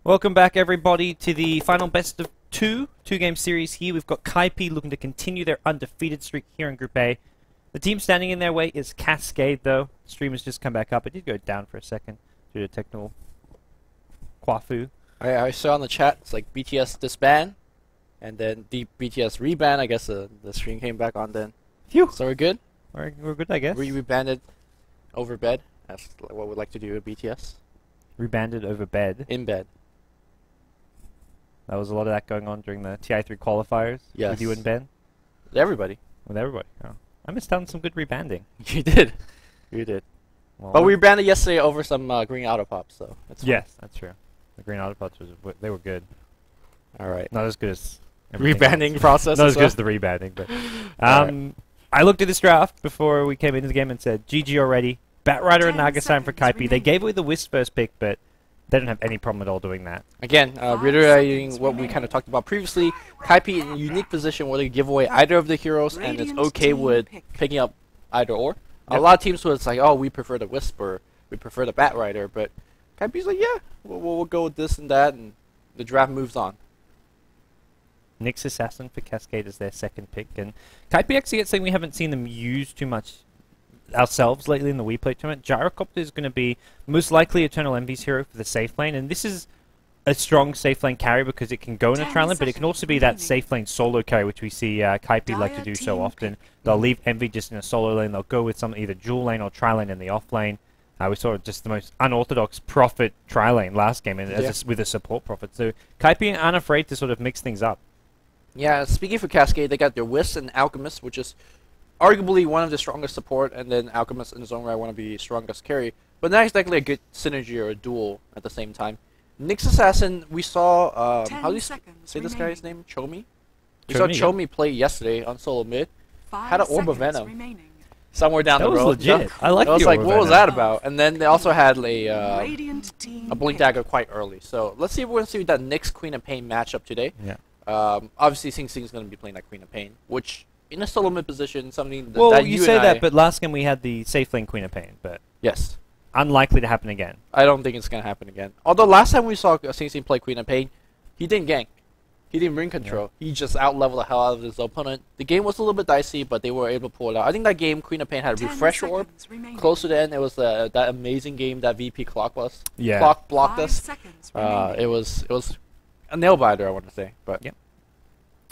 Welcome back, everybody, to the final best of two-game series here. We've got Kaipi looking to continue their undefeated streak here in Group A. The team standing in their way is Cascade, though. The stream has just come back up. It did go down for a second due to technical quafu. I saw on the chat, it's like BTS disband, and then the BTS reband. I guess the stream came back on then. Phew! So we're good? We're good, I guess. We rebanded over bed. That's what we like to do with BTS. Rebanded over bed. In bed. That was a lot of that going on during the TI3 qualifiers. Yes. With you and Ben. With everybody. With everybody. Oh. I missed out on some good rebanding. You did. You did. Well, but we rebanded yesterday over some green auto pops, so that's fine. Yes, that's true. The green auto pops they were good. All right. Not as good as rebanding else. process. Not as good as the rebanding, but right. I looked at this draft before we came into the game and said GG already. Batrider and Nagasine for Kaipi. They gave away the Wisp first pick, but they don't have any problem at all doing that. Again, reiterating what we kind of talked about previously, Kaipi in a unique position where they give away either of the heroes, and it's okay with picking up either or. Yep. A lot of teams where it's like, oh, we prefer the Wisp or we prefer the Batrider, but Kaipi's like, yeah, we'll go with this and that, and the draft moves on. Nyx Assassin for Cascade is their second pick, and Kaipi actually gets something we haven't seen them use too much ourselves lately in the WePlay tournament. Gyrocopter is going to be most likely eternalenvy's hero for the safe lane, and this is a strong safe lane carry because it can go in a trial lane, but it can also be that safe lane solo carry, which we see Kaipi like to do so often. They'll leave Envy just in a solo lane, they'll go with some either dual lane or tri lane in the off lane. We saw just the most unorthodox Prophet tri lane last game and with a support Prophet. So Kaipi aren't afraid to sort of mix things up. Yeah, speaking for Cascade, they got their Wisp and Alchemist, which is arguably one of the strongest support, and then Alchemist in his own right want to be strongest carry, but not exactly a good synergy or a duel at the same time. Nyx Assassin, we saw, how do you say this guy's name? Chomy? We saw Chomy play yesterday on solo mid. Had an Orb of Venom somewhere down the road. That was legit. I like. I was like, what was that about? And then they also had a Blink Dagger quite early. So let's see if we're going to see that Nyx Queen of Pain matchup today. Yeah. Obviously, Sing Sing's going to be playing that Queen of Pain, which in a solo mid position, something that, well, you say that, but last game we had the safe lane Queen of Pain, but yes, unlikely to happen again. I don't think it's gonna happen again. Although last time we saw Sing Sing play Queen of Pain, he didn't gank, he didn't ring control. Yeah. He just out-leveled the hell out of his opponent. The game was a little bit dicey, but they were able to pull it out. I think that game Queen of Pain had a refresh orb close to the end. It was that amazing game that VP Clock was. Yeah, Clock blocked us. It was a nail biter, I want to say, but yeah.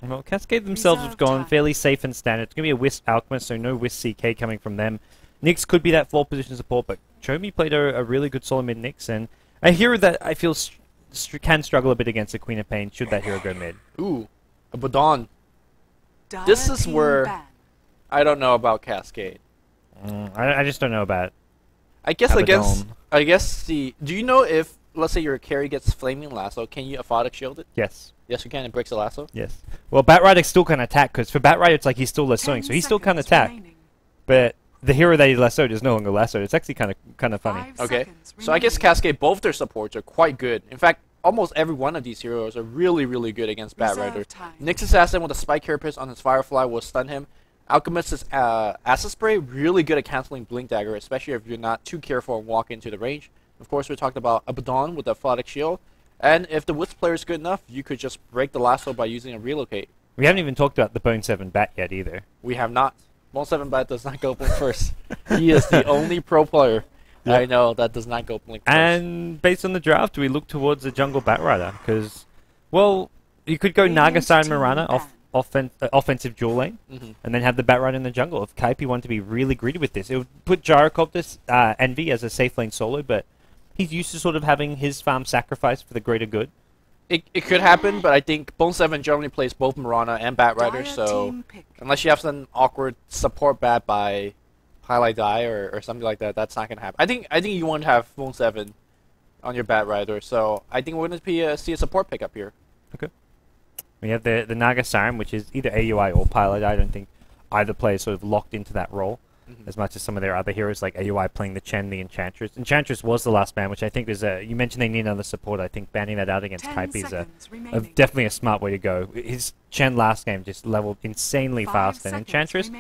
Well, Cascade themselves have gone fairly safe and standard. It's going to be a Wisp Alchemist, so no Wisp CK coming from them. Nyx could be that 4 position support, but Chomy played a really good solo mid Nyx, and a hero that I feel can struggle a bit against the Queen of Pain should that hero go mid. Ooh, a Badon. This is where I don't know about Cascade. I just don't know about I guess do you know if, let's say your carry gets Flaming Lasso, can you Aphotic Shield it? Yes. Yes, you can. It breaks the lasso. Yes. Well, Batrider still can attack, because for Batrider it's like he's still lassoing, so he still can attack. But the hero that he lassoed is no longer lassoed. It's actually kind of funny. Okay. So I guess Cascade, both their supports are quite good. In fact, almost every one of these heroes are really, really good against Batrider. Nyx Assassin with a Spike Carapace on his Firefly will stun him. Alchemist's Acid Spray, really good at canceling Blink Dagger, especially if you're not too careful and walk into the range. Of course, we talked about Abaddon with the Aphotic Shield. And if the Wisp player is good enough, you could just break the lasso by using a relocate. We haven't even talked about the Bone 7 Bat yet either. We have not. Bone 7 Bat does not go blink first. He is the only pro player I know that does not go blink first. And based on the draft, we look towards the jungle Batrider because, well, you could go Nagasine Mirana offensive dual lane, and then have the Batrider in the jungle. If Kaipi wanted to be really greedy with this, it would put Gyrocopter Envy as a safe lane solo, but he's used to sort of having his farm sacrificed for the greater good. It could happen, but I think Bone 7 generally plays both Mirana and Batrider, so unless you have some awkward support bat by pieliedie or something like that, that's not going to happen. I think you want to have Bone 7 on your Batrider, so I think we're going to see a support pickup here. Okay. We have the Nagasine, which is either AUI or pieliedie. I don't think either player is sort of locked into that role. As much as some of their other heroes like AUI playing the Chen, the Enchantress. Enchantress was the last ban, which I think is you mentioned they need another support. I think banning that out against Kaipi is definitely a smart way to go. His Chen last game just leveled insanely fast, and Enchantress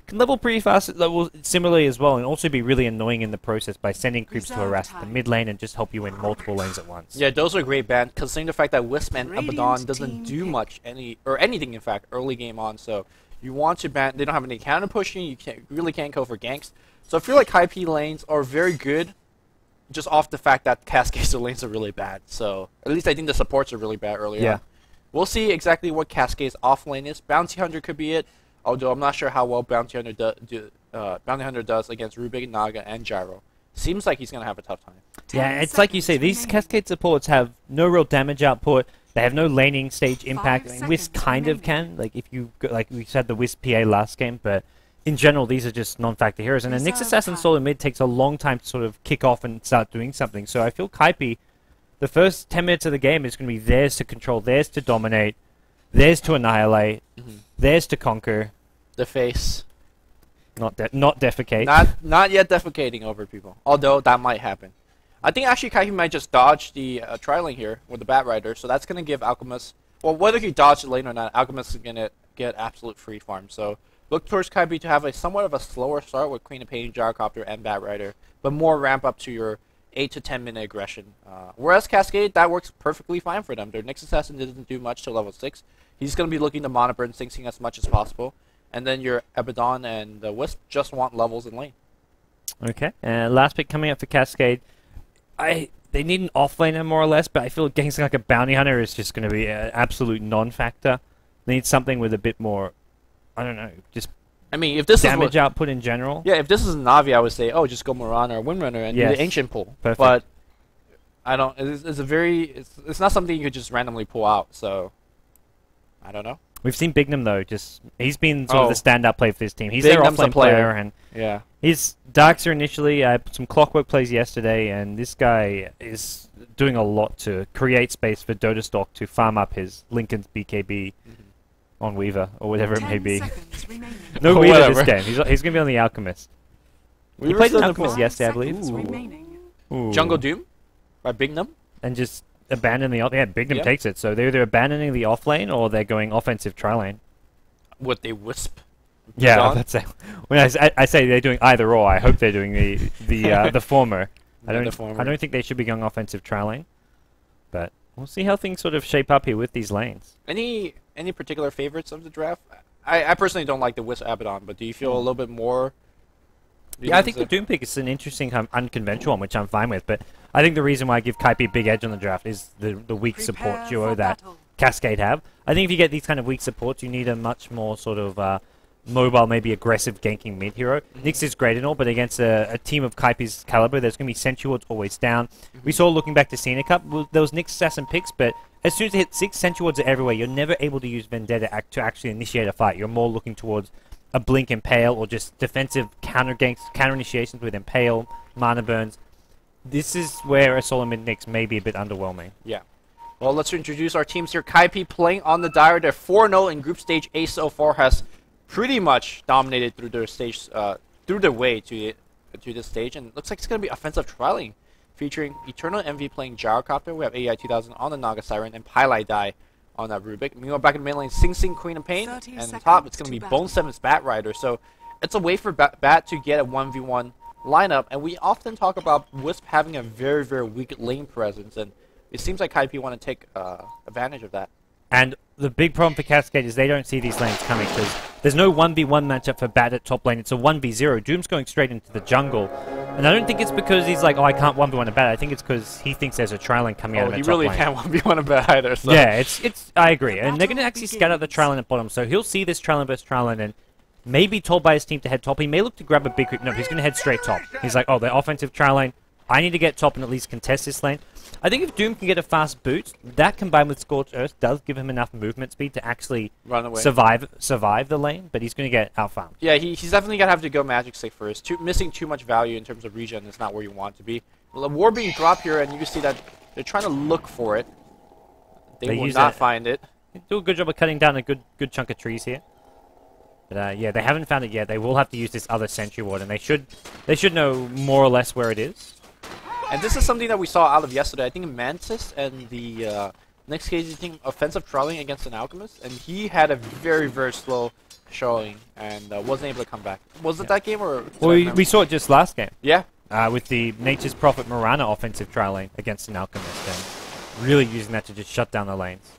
can level pretty fast level similarly as well, and also be really annoying in the process by sending creeps to harass the mid lane and just help you win multiple lanes at once. Yeah, those are great bans, considering the fact that Wisp and Abaddon doesn't do much, anything in fact, early game on, so you want to ban, they don't have any counter pushing, you really can't go for ganks. So I feel like Kaipi lanes are very good, just off the fact that Cascade's lanes are really bad. So at least I think the supports are really bad earlier on. We'll see exactly what Cascade's off lane is. Bounty Hunter could be it, although I'm not sure how well Bounty Hunter does against Rubik, Naga, and Gyro. Seems like he's going to have a tough time. Yeah, it's like you say, these Cascade supports have no real damage output. They have no laning stage impact. I mean, Wisp kind of can, like if you like we said the Wisp PA last game, but in general these are just non-factor heroes. And a Nyx Assassin solo mid takes a long time to sort of kick off and start doing something. So I feel Kaipi, the first 10 minutes of the game is going to be theirs to control, theirs to dominate, theirs to annihilate, theirs to conquer. The face. Not defecate. Not yet defecating over people, although that might happen. I think actually Kaipi might just dodge the tri-lane here with the Batrider, so that's going to give Alchemist, well, whether he dodges the lane or not, Alchemist is going to get absolute free farm. So look towards Kaipi to have a somewhat of a slower start with Queen of Pain, Gyrocopter, and Batrider, but more ramp up to your 8 to 10 minute aggression. Whereas Cascade, that works perfectly fine for them. Their Nyx Assassin doesn't do much till level 6. He's going to be looking to mono burn, sinking as much as possible. And then your Abaddon and the Wisp just want levels in lane. Okay, last pick coming up for Cascade. They need an offlaner more or less, but I feel getting something like a Bounty Hunter is just going to be an absolute non-factor. They need something with a bit more, I don't know, just if this damage is output in general. Yeah, if this is Navi, I would say, oh, just go Mirana or Windrunner and do the Ancient pull. Perfect. But I don't. It's not something you could just randomly pull out. So I don't know. We've seen Bignum though. He's been sort of the standout player for this team. He's their offlane player, and his Darks are initially. I put some Clockwork plays yesterday, and this guy is doing a lot to create space for dotastalk to farm up his Lincoln's BKB on Weaver or whatever it may be. No Weaver this game. He's going to be on the Alchemist. He played an Alchemist yesterday, I believe. Jungle Doom by Bignum. And just abandon the Bignum takes it. So they're either abandoning the offlane or they're going offensive tri-lane. Would they Wisp? Yeah, that's it. When I say they're doing either or, I hope they're doing the former. I don't think they should be going offensive tri-lane. But we'll see how things sort of shape up here with these lanes. Any particular favorites of the draft? I personally don't like the Wisp Abaddon, but do you feel a little bit more? Yeah, I think the Doom pick is an interesting, unconventional one, which I'm fine with. But I think the reason why I give Kaipi a big edge on the draft is the weak support duo that Cascade have. I think if you get these kind of weak supports, you need a much more sort of mobile, maybe aggressive ganking mid hero. Nyx is great and all, but against a team of Kaipi's caliber, there's going to be Sentry always down. We saw looking back to Cena Cup, there was Nyx Assassin picks, but as soon as they hit 6, Sentry are everywhere. You're never able to use Vendetta to actually initiate a fight. You're more looking towards a Blink Impale or just defensive counter ganks, counter initiations with Impale, Mana Burns. This is where a solo mid Nyx may be a bit underwhelming. Yeah. Well, let's introduce our teams here. Kaipi playing on the Dire. They're 4-0 in Group Stage A so far, has pretty much dominated through their stage, through their way to this stage, and it looks like it's going to be offensive trialing, featuring eternalenvy playing Gyrocopter. We have AI 2000 on the Naga Siren and pieliedie on that Rubik. Meanwhile, back in the main lane, Sing Sing, Queen of Pain, and on top it's going to be Bone 7's Batrider. So it's a way for Bat to get a 1v1 lineup, and we often talk about Wisp having a very, very weak lane presence, and it seems like Kaipi want to take advantage of that. And the big problem for Cascade is they don't see these lanes coming, because there's no 1v1 matchup for Bat at top lane. It's a 1v0. Doom's going straight into the jungle. And I don't think it's because he's like, oh, I can't 1v1 a Bat. I think it's because he thinks there's a tri-lane coming out of the top lane. He really can't 1v1 a Bat either. So. Yeah, I agree. And they're going to actually scout out the tri-lane at bottom. So he'll see this tri-lane versus tri-lane and may be told by his team to head top. He may look to grab a big creep. No, he's going to head straight top. He's like, oh, they're offensive tri-lane. I need to get top and at least contest this lane. I think if Doom can get a fast boot, that combined with Scorched Earth does give him enough movement speed to actually run away, survive the lane, but he's going to get outfarmed. Yeah, he's definitely going to have to go Magic Stick first. Missing too much value in terms of regen is not where you want to be. Well, the war being dropped here, and you can see that they're trying to look for it. They will not find it. They do a good job of cutting down a good chunk of trees here. But yeah, they haven't found it yet. They will have to use this other Sentry Ward, and they should know more or less where it is. And this is something that we saw out of yesterday. I think Mantis and the next KG team offensive trolling against an Alchemist, and he had a very, very slow showing and wasn't able to come back. Was it that game or? Well, we saw it just last game. Yeah. With the Nature's Prophet Mirana offensive tri lane against an Alchemist, and really using that to just shut down the lanes.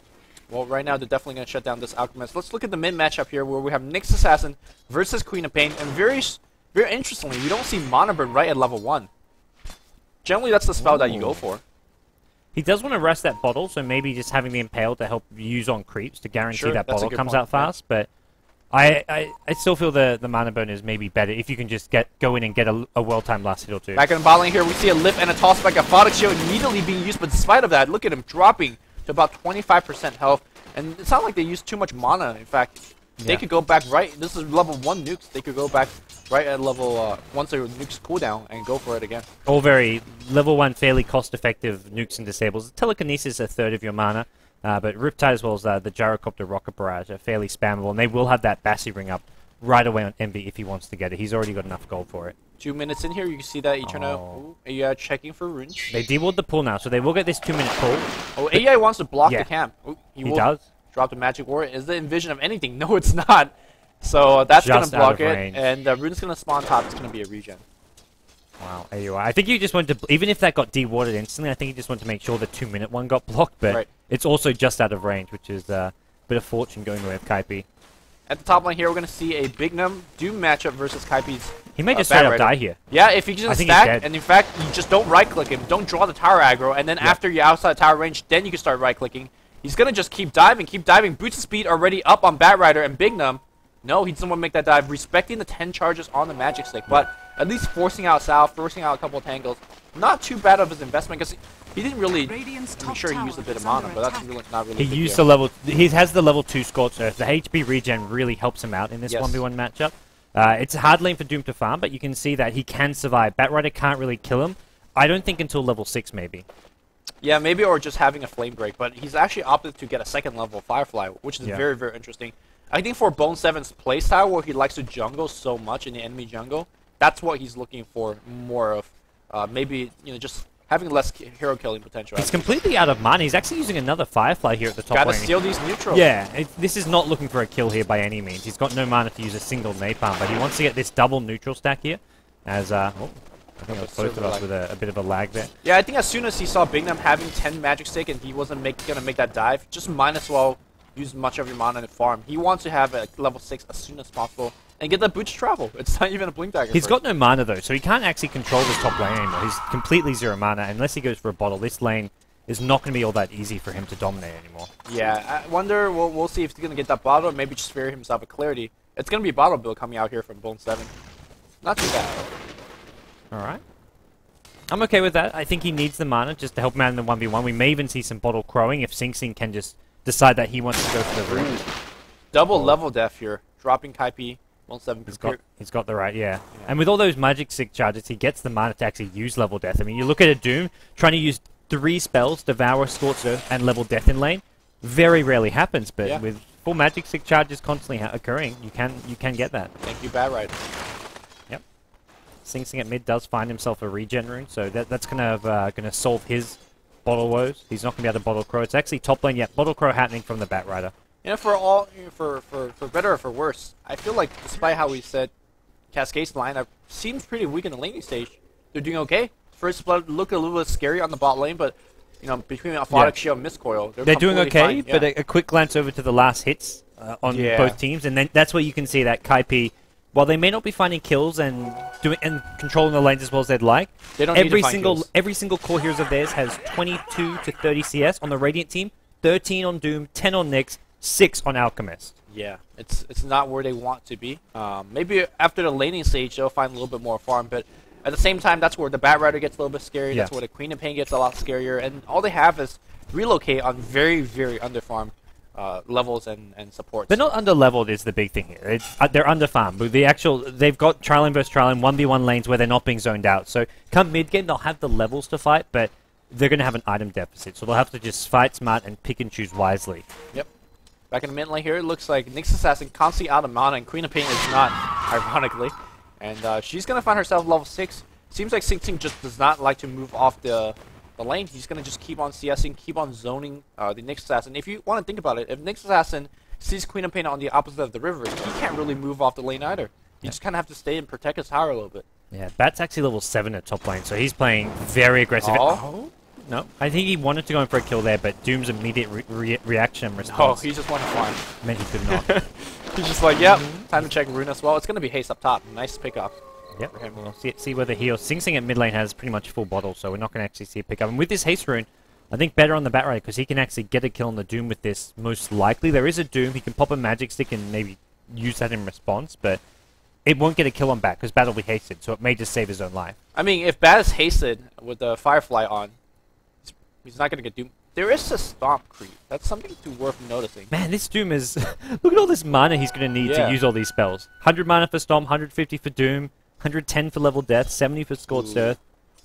Well, right now they're definitely going to shut down this Alchemist. Let's look at the mid matchup here, where we have Nyx Assassin versus Queen of Pain, and very interestingly, we don't see Mana Burn right at level 1. Generally, that's the spell that you go for. He does want to rest that bottle, so maybe just having the Impale to help use on creeps to guarantee that bottle comes out fast. But I still feel the Mana Burn is maybe better if you can just go in and get a well-timed last hit or two. Back in the bot lane here, we see a lift and a toss back. Aphotic Shield immediately being used, but despite of that, look at him dropping to about 25% health. And it's not like they used too much mana. In fact, they could go back right. This is level 1 nukes. They could go back right at level, once their nukes cool down, and go for it again. All very level 1, fairly cost-effective nukes and disables. Telekinesis is a third of your mana, but Riptide as well as the Gyrocopter Rocket Barrage are fairly spammable, and they will have that Bassi ring up right away on Envy if he wants to get it. He's already got enough gold for it. 2 minutes in here, you can see that Eternal checking for runes. They deward the pull now, so they will get this 2-minute pull. Oh, AI wants to block the camp. Ooh, he does. Drop the Magic Warrior. Is the Envision of anything? No, it's not. So that's going to block it, and Rune's going to spawn top. It's going to be a regen. Wow, AUI. I think you just wanted to, even if that got dewarded instantly, I think you just wanted to make sure the 2-minute one got blocked, but it's also just out of range, which is a bit of fortune going away with Kaipi. At the top line here, we're going to see a bignum Doom matchup versus Kaipi's. He may just straight up die here. Yeah, if he can just stack, and in fact, you just don't right-click him, don't draw the tower aggro, and then after you're outside tower range, then you can start right-clicking. He's going to just keep diving. Boots of speed already up on Batrider and bignum. No, he doesn't want to make that dive, respecting the 10 charges on the Magic Stick, but at least forcing out South, forcing out a couple of tangles. Not too bad of his investment, because he didn't really make sure he used a bit of mana, but that's really not really. He has the level 2 Scorched Earth. The HP regen really helps him out in this 1v1 matchup. It's a hard lane for Doom to farm, but you can see that he can survive. Batrider can't really kill him. I don't think until level 6, maybe. Yeah, maybe, or just having a Flame Break, but he's actually opted to get a 2nd level Firefly, which is very, very interesting. I think for Bone 7's playstyle, where he likes to jungle so much in the enemy jungle, that's what he's looking for more of. Maybe, just having less hero killing potential. He's completely out of mana. He's actually using another Firefly here at the top lane. Gotta steal these neutrals. Yeah, this is not looking for a kill here by any means. He's got no mana to use a single Napalm, but he wants to get this double neutral stack here. As, I think it was both of us with a bit of a lag there. Yeah, I think as soon as he saw Bignum having 10 Magic Stick and he wasn't going to make that dive, just might as well use much of your mana and farm. He wants to have a level 6 as soon as possible and get that Boots Travel. It's not even a Blink Dagger. He's got no mana though, so he can't actually control this top lane anymore. He's completely zero mana. Unless he goes for a bottle, this lane is not going to be all that easy for him to dominate anymore. Yeah, I wonder, we'll see if he's going to get that bottle, or maybe just spare himself a Clarity. It's going to be a bottle build coming out here from Bone 7. Not too bad. Alright. I'm okay with that. I think he needs the mana just to help him out in the 1v1. We may even see some bottle crowing if Sing Sing can just decide that he wants to go for the root. Double level death here. Dropping Kaipi. 1-7. He's got the right, yeah. And with all those Magic Stick charges, he gets the mana to actually use level death. I mean, you look at a Doom trying to use 3 spells, Devour, Scorched Earth, and level death in lane. Very rarely happens, but with full Magic Stick charges constantly occurring, you can get that. Thank you, Batrider. Yep. Sing Sing at mid does find himself a regen rune, so that's gonna solve his bottle woes. He's not gonna be able to bottle crow. It's actually top lane, bottle crow happening from the Batrider. For better or for worse, I feel like despite how we said Cascade's lineup seems pretty weak in the laning stage, they're doing okay. First blood looked a little bit scary on the bot lane, but between Aphotic Shield and Mistcoil, they're doing okay. Fine. But a quick glance over to the last hits on both teams, and then that's where you can see that Kaipi, while they may not be finding kills and controlling the lanes as well as they'd like, they don't need to find kills. Every single core heroes of theirs has 22 to 30 CS on the Radiant team, 13 on Doom, 10 on Nyx, 6 on Alchemist. Yeah, it's not where they want to be. Maybe after the laning stage, they'll find a little bit more farm, but at the same time, that's where the Batrider gets a little bit scary. That's where the Queen of Pain gets a lot scarier, and all they have is relocate on very, very underfarmed levels and supports. They're not under-leveled is the big thing here. They're under-farmed. They've got trial lane versus trial lane, 1v1 lanes where they're not being zoned out. So come mid-game, they'll have the levels to fight, but they're going to have an item deficit. So they'll have to just fight smart and pick and choose wisely. Yep. Back in the mid lane here, it looks like Nyx Assassin constantly out of mana, and Queen of Pain is not, ironically. And she's going to find herself level 6. Seems like Sing Sing just does not like to move off the lane. He's going to just keep on CSing, keep on zoning the Nyx Assassin. If you want to think about it, if Nyx Assassin sees Queen of Pain on the opposite of the river. He can't really move off the lane either. You just kind of have to stay and protect his tower a little bit. Yeah, Bat's actually level 7 at top lane, so he's playing very aggressive. Oh. No, I think he wanted to go in for a kill there, but Doom's immediate reaction and Oh, response he just wanted to farm. meant he could not. He's just like, yep, time to check Rune as well. It's going to be haste up top. Nice pickup. Yep, we'll see whether he or Sing Sing at mid lane has pretty much full bottle, so we're not going to actually see a pickup. And with this haste rune, I think better on the Batrider because he can actually get a kill on the Doom with this. Most likely, there is a Doom. He can pop a magic stick and maybe use that in response, but it won't get a kill on Bat because Bat will be hasted, so it may just save his own life. I mean, if Bat is hasted with the Firefly on, he's not going to get Doom. There is a Stomp creep. That's something worth noticing. Man, this Doom is... Look at all this mana he's going to need to use all these spells. 100 mana for Stomp, 150 for Doom, 110 for Level Death, 70 for Scorched Earth.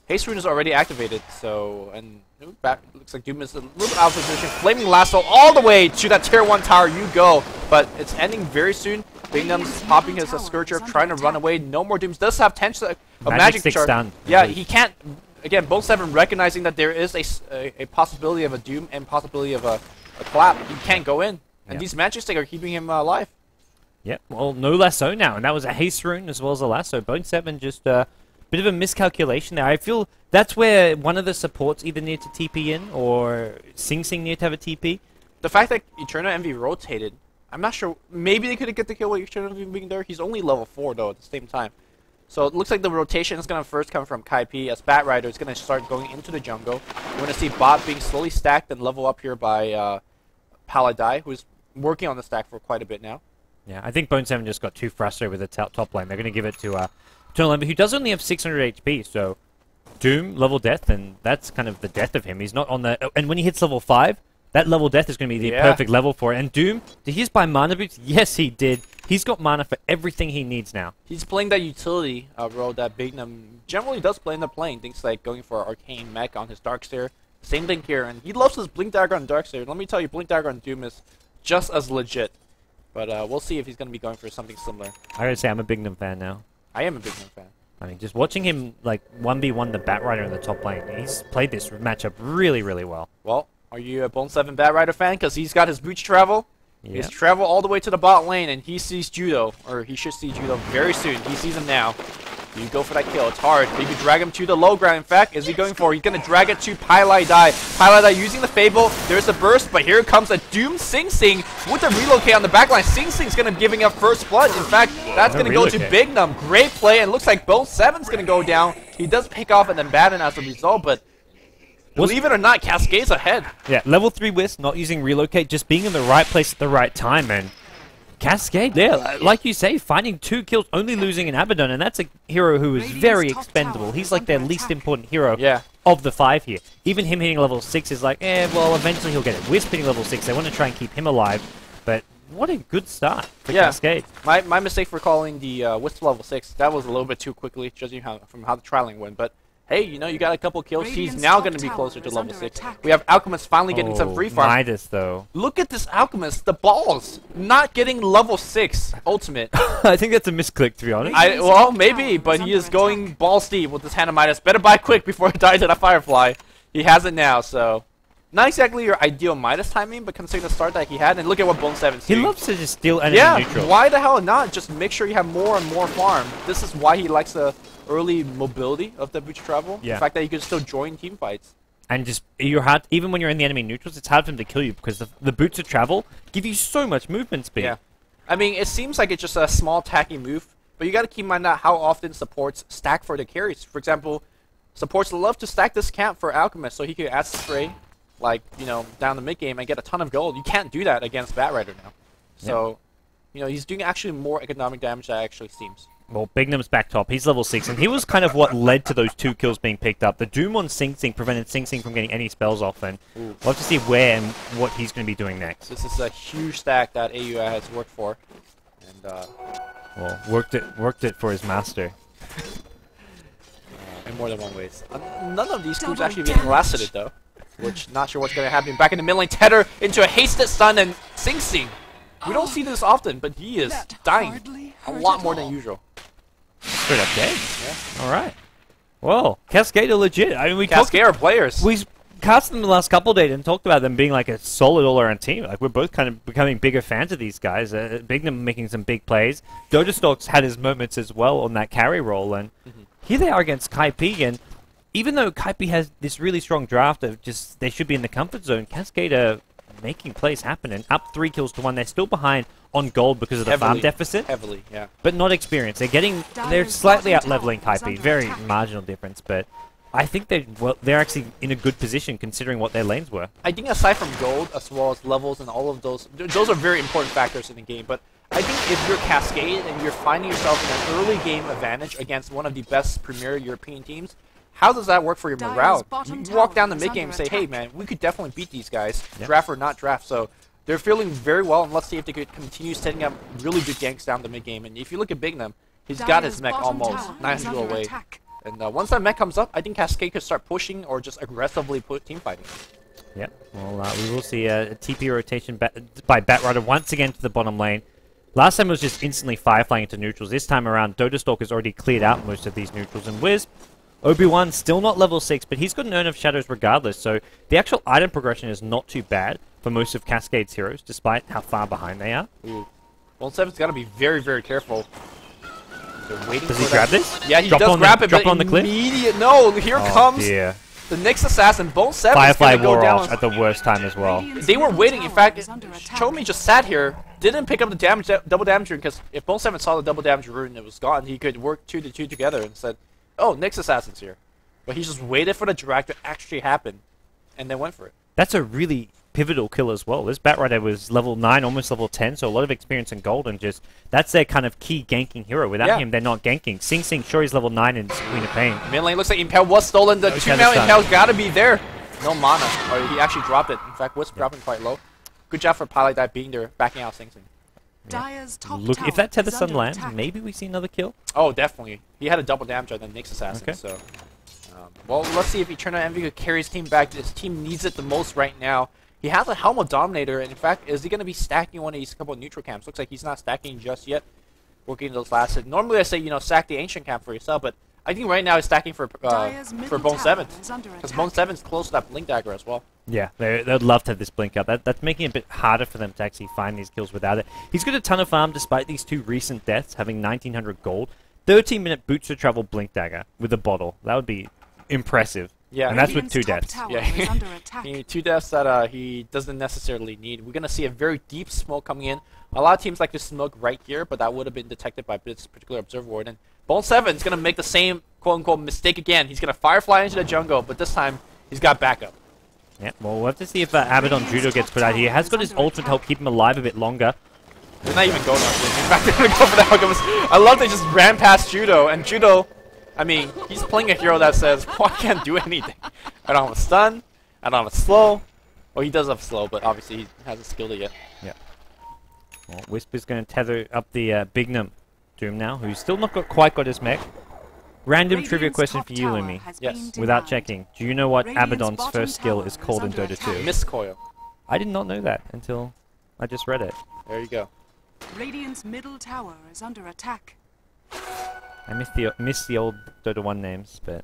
Haste Rune is already activated, so... And Bat looks like Doom is a little bit out of position. Flaming Lasso all the way to that Tier 1 tower. You go. But it's ending very soon. Bignum's popping his Scourger, trying to run away. No more Dooms. Does have 10 a magic charge. Stun. Yeah, he can't... Again, both 7 recognizing that there is a possibility of a Doom and possibility of a clap. He can't go in. And these magic sticks are keeping him alive. Yep, well, no lasso now. And that was a haste rune as well as a lasso. Bone 7 just a bit of a miscalculation there. I feel that's where one of the supports either need to TP in or Sing Sing need to have a TP. The fact that eternalenvy rotated, I'm not sure. Maybe they could get the kill with eternalenvy being there. He's only level 4, though, at the same time. So it looks like the rotation is going to first come from Kaipi as Batrider is going to start going into the jungle. We're going to see bot being slowly stacked and level up here by pieliedie, who's working on the stack for quite a bit now. Yeah, I think Bone 7 just got too frustrated with the top lane. They're going to give it to eternalenvy, who does only have 600 HP, so Doom, level death, and that's kind of the death of him. He's not on the... And when he hits level 5, that level death is going to be the perfect level for it. And Doom, did he just buy mana boots? Yes, he did. He's got mana for everything he needs now. He's playing that utility role that Bignum generally does play in the lane. Things like going for Arcane Mech on his Darkseer. Same thing here. And he loves his Blink Dagger on Darkseer. Let me tell you, Blink Dagger on Doom is just as legit. But we'll see if he's going to be going for something similar. I gotta say, I'm a Bignum fan now. I am a Bignum fan. I mean, just watching him, like, 1v1 the Batrider in the top lane, he's played this matchup really, really well. Well, are you a Bone 7 Batrider fan? Because he's got his boots travel. Yeah. He's travel all the way to the bot lane, and he sees Judo, or he should see Judo very soon. He sees him now. You go for that kill. It's hard. You can drag him to the low ground. In fact, is he going for? He's going to drag it to pieliedie. Pieliedie using the Fable. There's a burst, but here comes a Doom Sing Sing with the relocate on the backline. Sing Sing's going to be giving up first blood. In fact, that's going to go to Bignum. Great play, and looks like Bone 7's going to go down. He does pick off and then batten as a result, but believe it or not, Cascade's ahead. Yeah, level 3 Wisp, not using relocate, just being in the right place at the right time, and Cascade there, like you say, finding 2 kills, only losing an Abaddon, and that's a hero who is very expendable. He's like their least important hero of the 5 here. Even him hitting level 6 is like, well, eventually he'll get it. Wisp hitting level 6, they want to try and keep him alive, but what a good start for Cascade. My mistake for calling the Wisp level 6, that was a little bit too quickly, judging from how the trialing went, but hey, you know, you got a couple kills. He's now going to be closer to level 6. We have Alchemist finally getting some free farm. Midas, though. Look at this Alchemist. The balls. Not getting level 6 ultimate. I think that's a misclick, to be honest. Well, maybe, but he is going balls deep with this hand of Midas. Better buy quick before he dies at a Firefly. He has it now, so... Not exactly your ideal Midas timing, but considering the start that he had, and look at what Bone 7's doing. He loves to just steal enemy neutral. Why the hell not? Just make sure you have more and more farm. This is why he likes the early mobility of the boots travel. The fact that you can still join team fights. And just, you're hard, even when you're in the enemy neutrals, it's hard for him to kill you because the boots of travel give you so much movement speed. Yeah. I mean, it seems like it's just a small tacky move, but you got to keep in mind that how often supports stack for the carries. For example, supports love to stack this camp for Alchemist so he could add spray, like, you know, down the mid game and get a ton of gold. You can't do that against Batrider now. So, you know, he's doing actually more economic damage than it actually seems. Well, Bignum's back top. He's level 6, and he was kind of what led to those 2 kills being picked up. The Doom on Sing Sing prevented Sing Sing from getting any spells off, and we'll have to see where and what he's going to be doing next. This is a huge stack that AU has worked for. And, well, worked it for his master. In more than one ways. None of these crews actually being lasted though. Which, not sure what's going to happen. Back in the mid lane, Tether into a hasted stun, and Sing Sing. We don't see this often, but he is dying a lot more than usual. Straight up dead. Yeah. All right. Well, Cascade are legit. I mean, Cascade are players. cast them the last couple of days and talked about them being like a solid all-around team. Like we're both kind of becoming bigger fans of these guys. Bignum making some big plays. DotaStalk's had his moments as well on that carry role, and here they are against Kaipi. And even though Kaipi has this really strong draft of just they should be in the comfort zone, Cascade are making plays happen and up 3 kills to 1. They're still behind on gold because of the farm deficit. Heavily, yeah. But not experience. They're slightly out-leveling Kaipi. Very marginal difference, but I think they're actually in a good position considering what their lanes were. I think aside from gold, as well as levels and all of those are very important factors in the game. But I think if you're Cascade and you're finding yourself in an early game advantage against one of the best premier European teams, how does that work for your morale? You walk down the mid-game and say, hey man, we could definitely beat these guys, draft or not draft. So they're feeling very well, and let's see if they could continue setting up really good ganks down the mid-game. And if you look at Bignum, he's got his mech almost 900 away. And once that mech comes up, I think Cascade could start pushing or just aggressively team fighting. Yep. Well, we will see a TP rotation by Batrider once again to the bottom lane. Last time it was just instantly fireflying into neutrals. This time around, DotaStalk has already cleared out most of these neutrals. And Wisp, Obiwan, still not level 6, but he's got an Urn of Shadows regardless. So the actual item progression is not too bad for most of Cascade's heroes, despite how far behind they are. Ooh. 1-7's got to be very, very careful. Does he grab this? Yeah, he does grab it, but on the cliff? No, here comes dear. the next assassin. Bone7 Firefly go wore down off at the worst time as well. They were waiting. In fact, chomy just sat here, didn't pick up the damage, double damage rune, because if Bone7 saw the double damage rune, it was gone. He could work 2 to 2 together and said, oh, next assassin's here. But he just waited for the drag to actually happen, and then went for it. That's a really pivotal kill as well. This Batrider was level 9, almost level 10, so a lot of experience in gold, and just that's their kind of key ganking hero. Without him, they're not ganking. Sing Sing, sure, he's level 9 in Queen of Pain. Mid lane looks like Impel was stolen. The 2-mount Impel's gotta be there. No mana. Or he actually dropped it. In fact, Wisp dropping quite low. Good job for pieliedie being there, backing out Sing Sing. Yeah. Look, if that Tether Sun lands, maybe we see another kill. Oh, definitely. He had a double damage on the Nyx assassin, so... well, let's see if eternalenvy could carry his team back. His team needs it the most right now. He has a Helm of Dominator, and in fact, is he going to be stacking one of these couple of neutral camps? Looks like he's not stacking just yet. Working those last hits. Normally I say, you know, stack the Ancient camp for yourself, but I think right now he's stacking for Bone7. Because Bone7's close to that Blink Dagger as well. Yeah, they'd love to have this Blink up. That's making it a bit harder for them to actually find these kills without it. He's got a ton of farm despite these 2 recent deaths, having 1900 gold. 13-minute boots to travel Blink Dagger with a bottle. That would be impressive. Yeah, and that's with 2 deaths. Yeah, 2 deaths that he doesn't necessarily need. We're gonna see a very deep smoke coming in. A lot of teams like to smoke right here, but that would have been detected by this particular observer ward. And Bone7 is gonna make the same quote-unquote mistake again. He's gonna firefly into the jungle, but this time he's got backup. Yeah, well, we'll have to see if Abaddon Judo gets put out here. He has got his ult to help keep him alive a bit longer. They're not even going on this. In fact, they're gonna go for the Alchemist. I love they just ran past Judo, and Judo, I mean, he's playing a hero that says, well, I can't do anything. I don't have a stun, I don't have a slow. Well, he does have slow, but obviously he hasn't skilled it yet. Yeah. Well, Wisp is going to tether up the Bignum to him now, who's still not quite got his mech. Random trivia question for you, Lumi. Yes. Without checking, do you know what Abaddon's first skill is called in Dota 2? Mist Coil. I did not know that until I just read it. There you go. Radiant's middle tower is under attack. I missed the old Dota 1 names, but...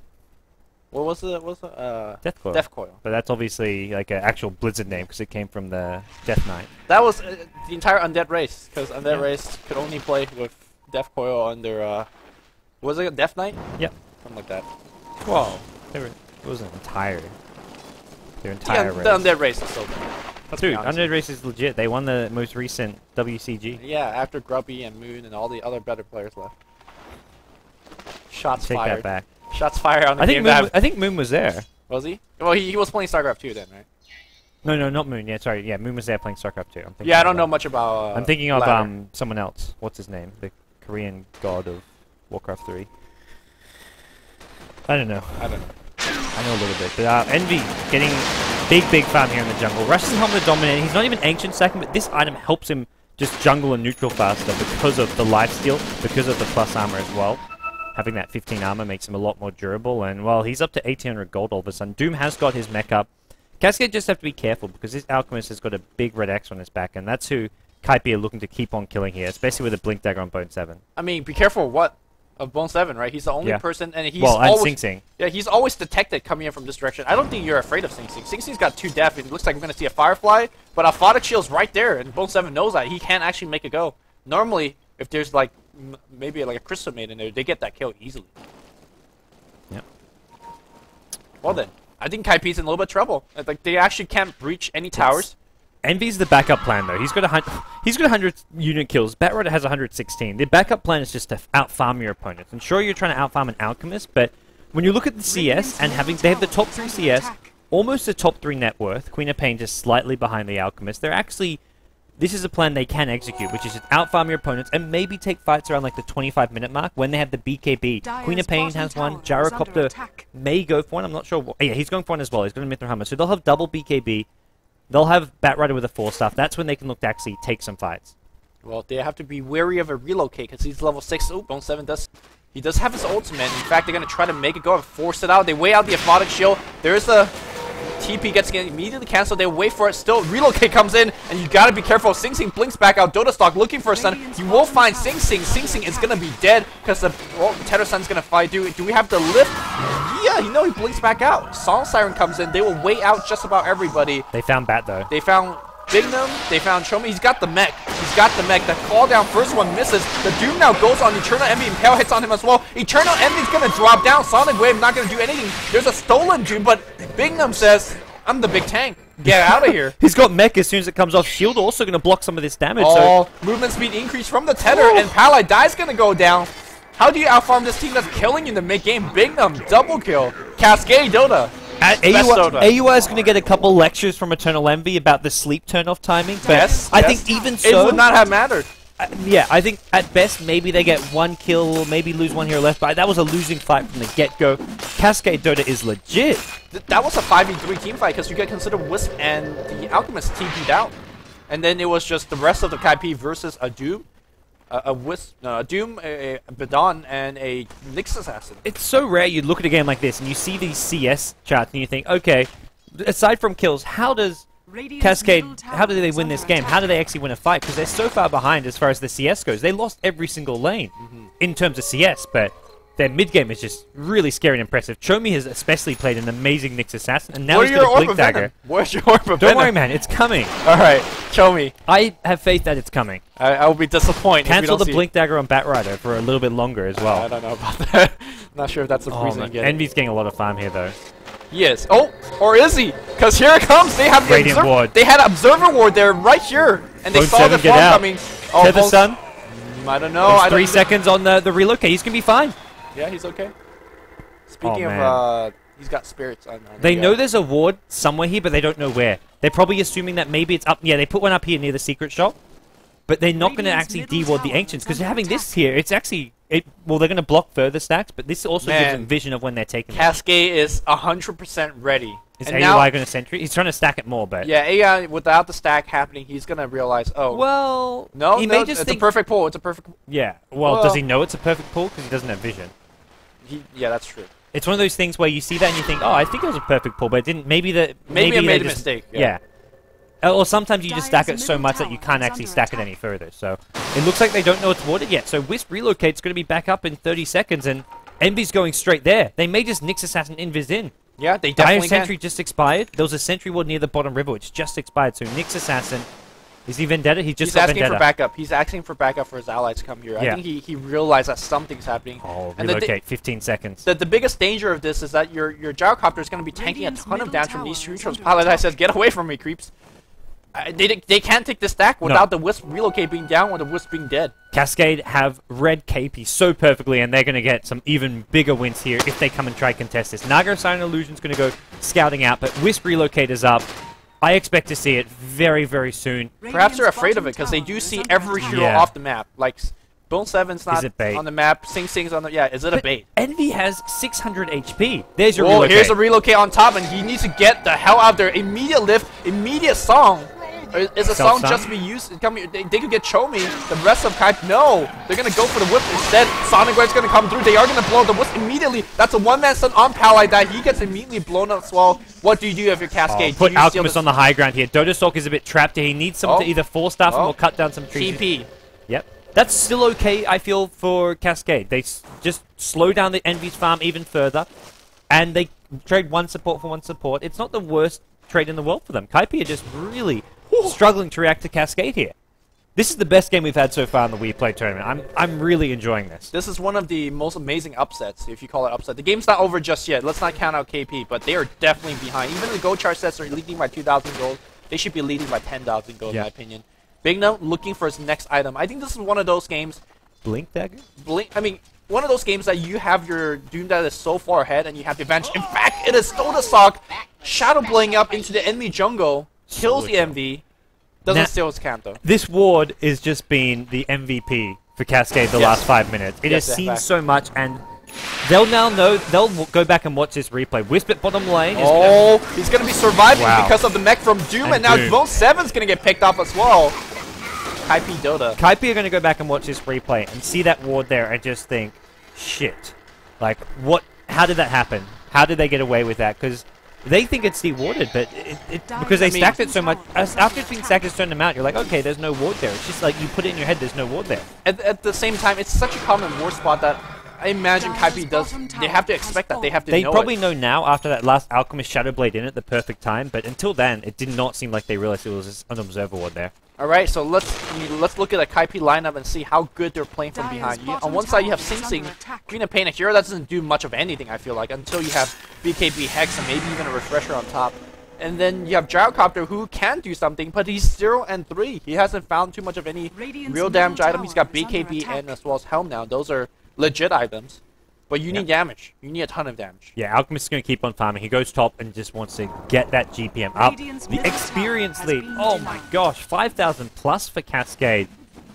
What was the Death Coil. Death Coil. But that's obviously like an actual Blizzard name because it came from the Death Knight. That was the entire Undead race, because Undead race could only play with Death Coil under, was it Death Knight? Yep. Something like that. Whoa. It wasn't entire. Their entire race. The Undead race is so good. Dude, Undead race is legit. They won the most recent WCG. Yeah, after Grubby and Moon and all the other better players left. Shots Take fired. That back. Shots fired on the game. I think Moon was there. Was he? Well, he was playing StarCraft 2 then, right? No, not Moon. Yeah, sorry. Yeah, Moon was there playing StarCraft 2. Yeah, I don't know much about... I'm thinking of someone else. What's his name? The Korean god of Warcraft 3. I don't know. I know a little bit. But Envy getting big farm here in the jungle. Rushes home to dominate. He's not even ancient second, but this item helps him just jungle and neutral faster because of the lifesteal, because of the plus armor as well. Having that 15 armor makes him a lot more durable, and well, he's up to 1800 gold all of a sudden. Doom has got his mech up. Cascade just have to be careful because this Alchemist has got a big red X on his back, and that's who Kaipi are looking to keep on killing here, especially with a Blink Dagger on Bone 7. I mean, be careful what of Bone 7, right? He's the only person, and he's and always... Sing Sing. Yeah, he's always detected coming in from this direction. I don't think you're afraid of Sing Sing. Sing Sing's got 2 def. It looks like we're going to see a Firefly, but Aphotic Shield's right there, and Bone 7 knows that. He can't actually make it go. Normally, if there's like maybe like a Crystal Maid in there, they get that kill easily. Yep. Well then, I think Kaipi's in a little bit of trouble. Like, they actually can't breach any towers. Envy's the backup plan though. He's got 100 unit kills. Batrider has 116. The backup plan is just to out-farm your opponents. And sure, you're trying to out-farm an Alchemist, but when you look at the CS and they have the top 3 CS, almost the top 3 net worth. Queen of Pain just slightly behind the Alchemist. They're actually, this is a plan they can execute, which is just out-farm your opponents and maybe take fights around like the 25-minute mark when they have the BKB. Queen of Pain has one. Gyrocopter may go for one. I'm not sure. Yeah, he's going for one as well. He's going to Mithril Hammer. So they'll have double BKB. They'll have Batrider with a 4-staff. That's when they can look to actually take some fights. Well, they have to be wary of a relocate because he's level 6. Oh, Bone 7 does. He does have his ultimate. In fact, they're going to try to make it go and force it out. They weigh out the Aphotic Shield. There's the TP gets immediately canceled. They wait for it. Still, relocate comes in, and you got to be careful. Sing Sing blinks back out. Dotastalk looking for a stun. You will find Sing Sing. Sing Sing is going to be dead because the Tether Sun's going to fight. Do we have the lift? Yeah, you know he blinks back out. Song Siren comes in. They will wait out just about everybody. They found Bat though. They found Bignum. They found chomy. He's got the mech. He's got the mech. The call down first one misses. The Doom now goes on Eternal Envy. Impale hits on him as well. Eternal Envy's going to drop down. Sonic Wave not going to do anything. There's a stolen Doom, but Bignum says, I'm the big tank. Get out of here. He's got mech as soon as it comes off. Shield also going to block some of this damage. Oh, so movement speed increase from the Tether, and Pieliedie's going to go down. How do you outfarm this team that's killing you in the mid-game? Bignum, double kill. Cascade Dota. AUI is going to get a couple lectures from Eternal Envy about the sleep turn-off timing, but I think even so... It would not have mattered. Yeah, I think at best maybe they get 1 kill, maybe lose 1 here left, but that was a losing fight from the get-go. Cascade Dota is legit. That was a 5v3 team fight because you get considered Wisp and the Alchemist TP'd out. And then it was just the rest of the Kaipi versus a Doom. A Doom, a Badon, and a Nyx Assassin. It's so rare you look at a game like this and you see these CS charts and you think, okay, aside from kills, how does Cascade, how do they win this game? How do they actually win a fight? Because they're so far behind as far as the CS goes. They lost every single lane in terms of CS, but their mid-game is just really scary and impressive. Chomy has especially played an amazing Nyx Assassin, and now he's got a Blink Dagger. Where's your Orb of Don't worry, man, it's coming. Alright, Chomy. I have faith that it's coming. I will be disappointed. Cancel the Blink Dagger on Batrider for a little bit longer as well. I don't know about that. Not sure if that's the reason again. Envy's getting a lot of farm here, though. Yes. Oh, or is he? Because here it comes. They have the ward. They had Observer Ward there, right here, and they saw the farm coming. Oh, Tether Sun. I don't know. There's 3 seconds on the relocate. He's gonna be fine. Yeah, he's okay. Speaking of, he's got spirits on. They know there's a ward somewhere here, but they don't know where. They're probably assuming that maybe it's up. Yeah, they put one up here near the secret shop, but they're not going to actually de-ward the Ancients because having this here, it's actually well, they're going to block further stacks, but this also gives them vision of when they're taking. Cascade is 100% ready. Is AUI going to sentry? He's trying to stack it more, but yeah, AI without the stack happening, he's going to realize, oh, well, no, he may just it's a perfect pull. It's a perfect. Yeah. Well, does he know it's a perfect pull because he doesn't have vision? Yeah, that's true. It's one of those things where you see that and you think, oh, I think it was a perfect pull, but it didn't. Maybe I made a mistake. Yeah. Or sometimes you just stack it so much that you can't actually stack it any further. So it looks like they don't know it's warded yet. So Wisp Relocate's going to be back up in 30 seconds, and Envy's going straight there. They may just Nyx Assassin Invis in. Yeah, they definitely can. Sentry just expired. There was a Sentry Ward near the bottom river, which just expired. So Nyx Assassin, is he Vendetta? He's got asking Vendetta. For backup. He's asking for backup for his allies to come here. Yeah. I think he realized that something's happening. Oh, relocate, 15 seconds. The biggest danger of this is that your Gyrocopter is going to be tanking a ton of damage from these tree trolls. Pieliedie says, get away from me, creeps. They can't take the stack without the Wisp Relocate being down or the Wisp being dead. Cascade have read Kaipi so perfectly, and they're going to get some even bigger wins here if they come and try contest this. Naga Siren Illusion's going to go scouting out, but Wisp Relocate is up. I expect to see it very, very soon. Perhaps they're afraid of it because they do see every hero off the map. Like, Bone 7's not on the map. Sing Sing's on the... Yeah, is it a bait? Envy has 600 HP. There's your relocate. Here's a relocate on top, and he needs to get the hell out there. Immediate lift, immediate song. Is a song just be used? They could get chomy. The rest of Kaipi, no. They're going to go for the whip instead. Sonic Wave's going to come through. They are going to blow the whip immediately. That's a one-man stun on Pieliedie. He gets immediately blown up as well. What do you do if you're Cascade? Put Alchemist on the high ground here. DotaStalk is a bit trapped here. He needs someone to either 4-staff him or cut down some trees. TP. Yep. That's still okay, I feel, for Cascade. They just slow down the Envy's farm even further, and they trade one support for one support. It's not the worst trade in the world for them. Kaipi are just really struggling to react to Cascade here. This is the best game we've had so far in the WePlay tournament. I'm really enjoying this. This is one of the most amazing upsets, if you call it upset. The game's not over just yet. Let's not count out KP, but they are definitely behind. Even the gold chart sets are leading by 2,000 gold. They should be leading by 10,000 gold, in my opinion. Bignum looking for his next item. I think this is one of those games. Blink dagger? I mean, one of those games that you have your Doom that is so far ahead and you have to advantage. In fact, it is dotastalk shadow blowing up into the enemy jungle. Kills the MV. Doesn't steal his camp though. This ward is just been the MVP for Cascade the last 5 minutes. It has seen so much, and they'll now know. They'll go back and watch this replay. Wisp at bottom lane. He's going to be surviving because of the mech from Doom, and now Zone 7's going to get picked up as well. Kaipi Dota. Kaipi are going to go back and watch this replay and see that ward there and just think, shit. Like, what? How did that happen? How did they get away with that? Because they think it's dewarded, but because they stacked it so much. After it's been stacked, it's turned them out. You're like, okay, there's no ward there. It's just like you put it in your head, there's no ward there. At the same time, it's such a common ward spot that I imagine Kaipi does. They have to expect that. They have to know it. They probably know now after that last Alchemist Shadowblade in at the perfect time, but until then, it did not seem like they realized it was just an observer ward there. Alright, so let's look at the Kaipi lineup and see how good they're playing from behind. On one side you have Sing Sing, Queen of Pain, a hero that doesn't do much of anything, I feel like, until you have BKB Hex and maybe even a Refresher on top. And then you have Gyrocopter, who can do something, but he's 0 and 3. He hasn't found too much of any real damage item. He's got BKB and as well as Helm now. Those are legit items. But you need damage. You need a ton of damage. Yeah, Alchemist is going to keep on farming. He goes top and just wants to get that GPM up. The experience lead. Oh my gosh, 5,000 plus for Cascade.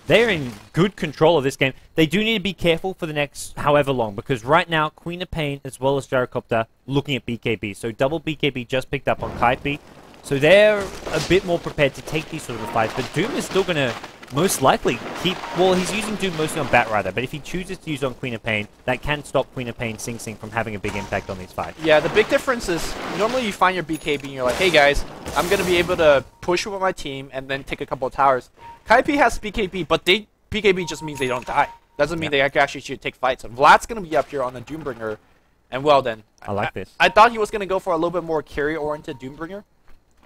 They're in good control of this game. They do need to be careful for the next however long, because right now, Queen of Pain as well as Gyrocopter looking at BKB. So double BKB just picked up on Kaipi. So they're a bit more prepared to take these sort of fights. But Doom is still going to most likely keep... Well, he's using Doom mostly on Batrider, but if he chooses to use on Queen of Pain, that can stop Queen of Pain Sing Sing from having a big impact on these fights. Yeah, the big difference is, normally you find your BKB and you're like, hey guys, I'm going to be able to push with my team and then take a couple of towers. Kaipi has BKB, but BKB just means they don't die. Doesn't mean they actually should take fights. And Vlad's going to be up here on the Doombringer, and well then. I like this. I thought he was going to go for a little bit more carry-oriented Doombringer,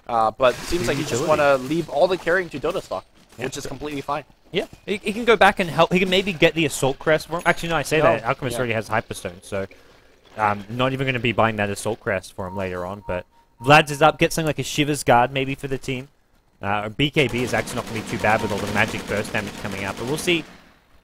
but it seems like he just want to leave all the carrying to dotastalk, which is completely fine. Yeah, he can go back and help. He can maybe get the Assault Crest for him. Actually, no, I say that. Alchemist already has Hyperstone, so not even going to be buying that Assault Crest for him later on. But Vlad's is up. Get something like a Shiver's Guard maybe for the team. BKB is actually not going to be too bad with all the magic burst damage coming out. But we'll see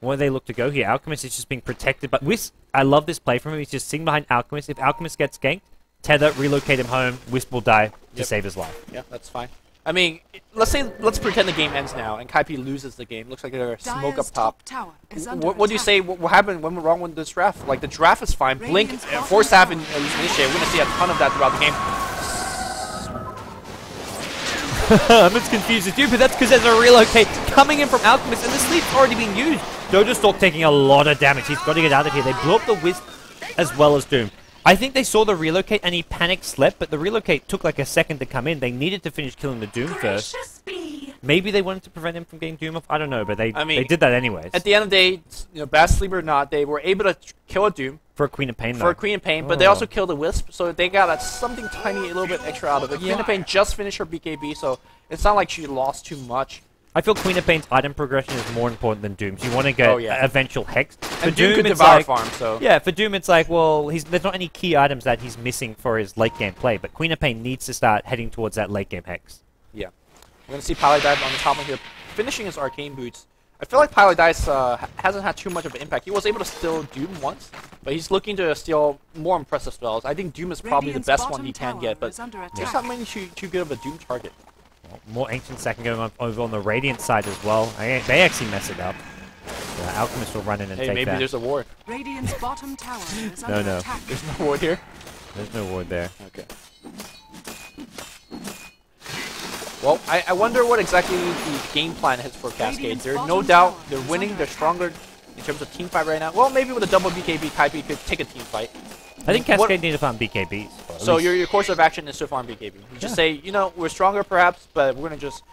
where they look to go here. Alchemist is just being protected. But Wisp, I love this play from him. He's just sitting behind Alchemist. If Alchemist gets ganked, tether, relocate him home. Wisp will die to save his life. Yeah, that's fine. I mean, let's pretend the game ends now and Kaipi loses the game. Looks like they're smoke up top. What do you say? What happened? What went wrong with this draft? Like, the draft is fine. Blink, Force Staff, and Initiate. We're going to see a ton of that throughout the game. I'm as confused as you, but that's because there's a relocate coming in from Alchemist, and the sleep's already been used. Dotastalk taking a lot of damage. He's got to get out of here. They blew up the Wisp as well as Doom. I think they saw the relocate and he panic slept, but the relocate took like a second to come in. They needed to finish killing the Doom first. Maybe they wanted to prevent him from getting Doom off. I don't know, but they did that anyways. At the end of the day, bad sleep or not, they were able to kill a Doom. For a Queen of Pain, though. For a Queen of Pain, but they also killed the Wisp, so they got something tiny, a little bit extra out of it. Queen of Pain just finished her BKB, so it's not like she lost too much. I feel Queen of Pain's item progression is more important than Doom's. You want to get eventual Hex. For and Doom could devour farm, so... Yeah, for Doom it's like, well, there's not any key items that he's missing for his late game play, but Queen of Pain needs to start heading towards that late game Hex. Yeah. We're going to see pieliedie on the top one here, finishing his Arcane Boots. I feel like pieliedie hasn't had too much of an impact. He was able to steal Doom once, but he's looking to steal more impressive spells. I think Doom is probably the best one he can get, but there's not many too good of a Doom target. More Ancient Second going on over on the Radiant side as well. They actually mess it up. Alchemist will run in and take that. Hey, maybe there's a ward. Radiant's bottom tower is under attack. There's no ward here? There's no ward there. Okay. Well, I wonder what exactly the game plan is for Cascade. There's no doubt they're winning, they're stronger in terms of team fight right now. Well, maybe with a double BKB, Kaipi could take a team fight. I think Cascade need to farm BKBs. So your course of action is to farm BKB. You just say, we're stronger perhaps, but we're going to just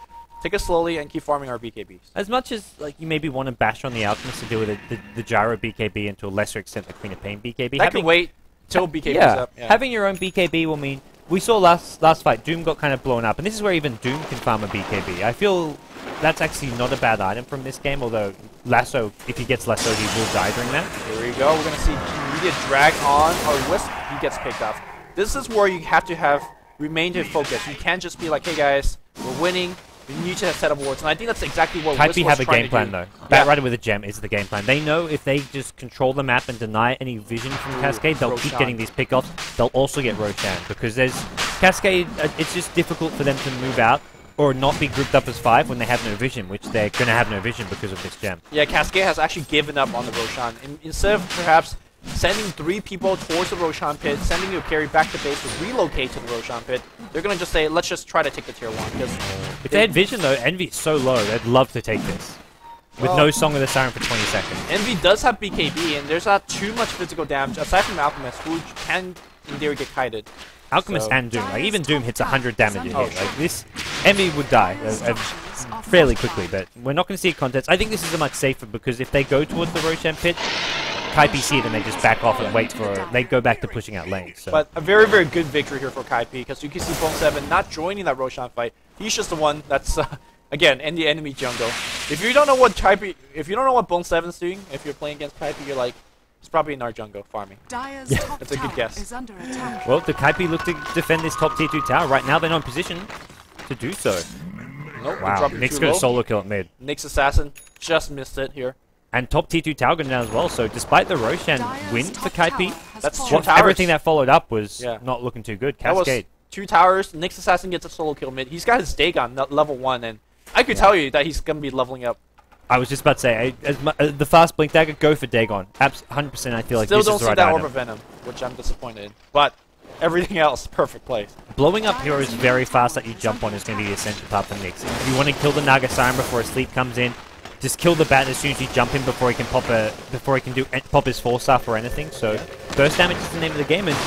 Take it slowly and keep farming our BKBs. As much as like you maybe want to bash on the Alchemist to deal with the Gyro BKB and to a lesser extent the Queen of Pain BKB. That can wait till BKB's up. Yeah. Having your own BKB will mean... We saw last fight, Doom got kind of blown up, and this is where even Doom can farm a BKB. I feel that's actually not a bad item from this game, although Lasso, if he gets Lasso, he will die during that. Here we go. We're going to see immediate drag on our Wisp. He gets picked off. This is where you have to remain focused. You can't just be like, hey guys, we're winning. We need to set up wards, and I think that's exactly what Kaipi have a game plan though. Batrider with a gem is the game plan. They know if they just control the map and deny any vision from Cascade, they'll keep getting these pickoffs. They'll also get Roshan because there's Cascade. It's just difficult for them to move out or not be grouped up as 5 when they have no vision, which they're going to have no vision because of this gem. Yeah, Cascade has actually given up on the Roshan. Instead of perhaps sending 3 people towards the Roshan pit, sending your carry back to base to relocate to the Roshan pit, they're going to just say, let's just try to take the tier 1. Because if they had vision though, Envy is so low, they'd love to take this. With no Song of the Siren for 20 seconds. Envy does have BKB, and there's not too much physical damage, aside from Alchemist, who can, in theory, get kited. Alchemist and Doom. Like, even Doom hits 100 damage a hit. Like, this, Envy would die fairly quickly, but we're not going to see a contest. I think this is a much safer, because if they go towards the Roshan pit, Kaipi see it and they just back off and wait for it. They go back to pushing out lanes. So. But a very, very good victory here for Kaipi, because you can see Bone 7 not joining that Roshan fight. He's just the one that's, again, in the enemy jungle. If you don't know what Bone 7's doing, if you're playing against Kaipi, you're like, it's probably in our jungle farming. Yeah. That's a good guess. Well, the Kaipi look to defend this top tier 2 tower. Right now they're not in position to do so. Nope, wow, Nick's going to solo kill at mid. Nick's assassin just missed it here. And top tier 2 tower going down as well, so despite the Roshan win for Kaipi, that's 2 towers. Everything that followed up was not looking too good. Cascade. That was 2 towers, Nick's assassin gets a solo kill mid. He's got his Dagon level 1, and I could tell you that he's going to be leveling up. I was just about to say, the fast blink dagger, go for Dagon. 100% I feel like this is the right item. Still don't see that Orb of Venom, which I'm disappointed in. But everything else, perfect place. Blowing up heroes very fast that you jump on is going to be the essential part for Nyx. If you want to kill the Naga Siren before his sleep comes in, just kill the bat as soon as you jump in before he can pop pop his 4-star or anything. So burst damage is the name of the game. And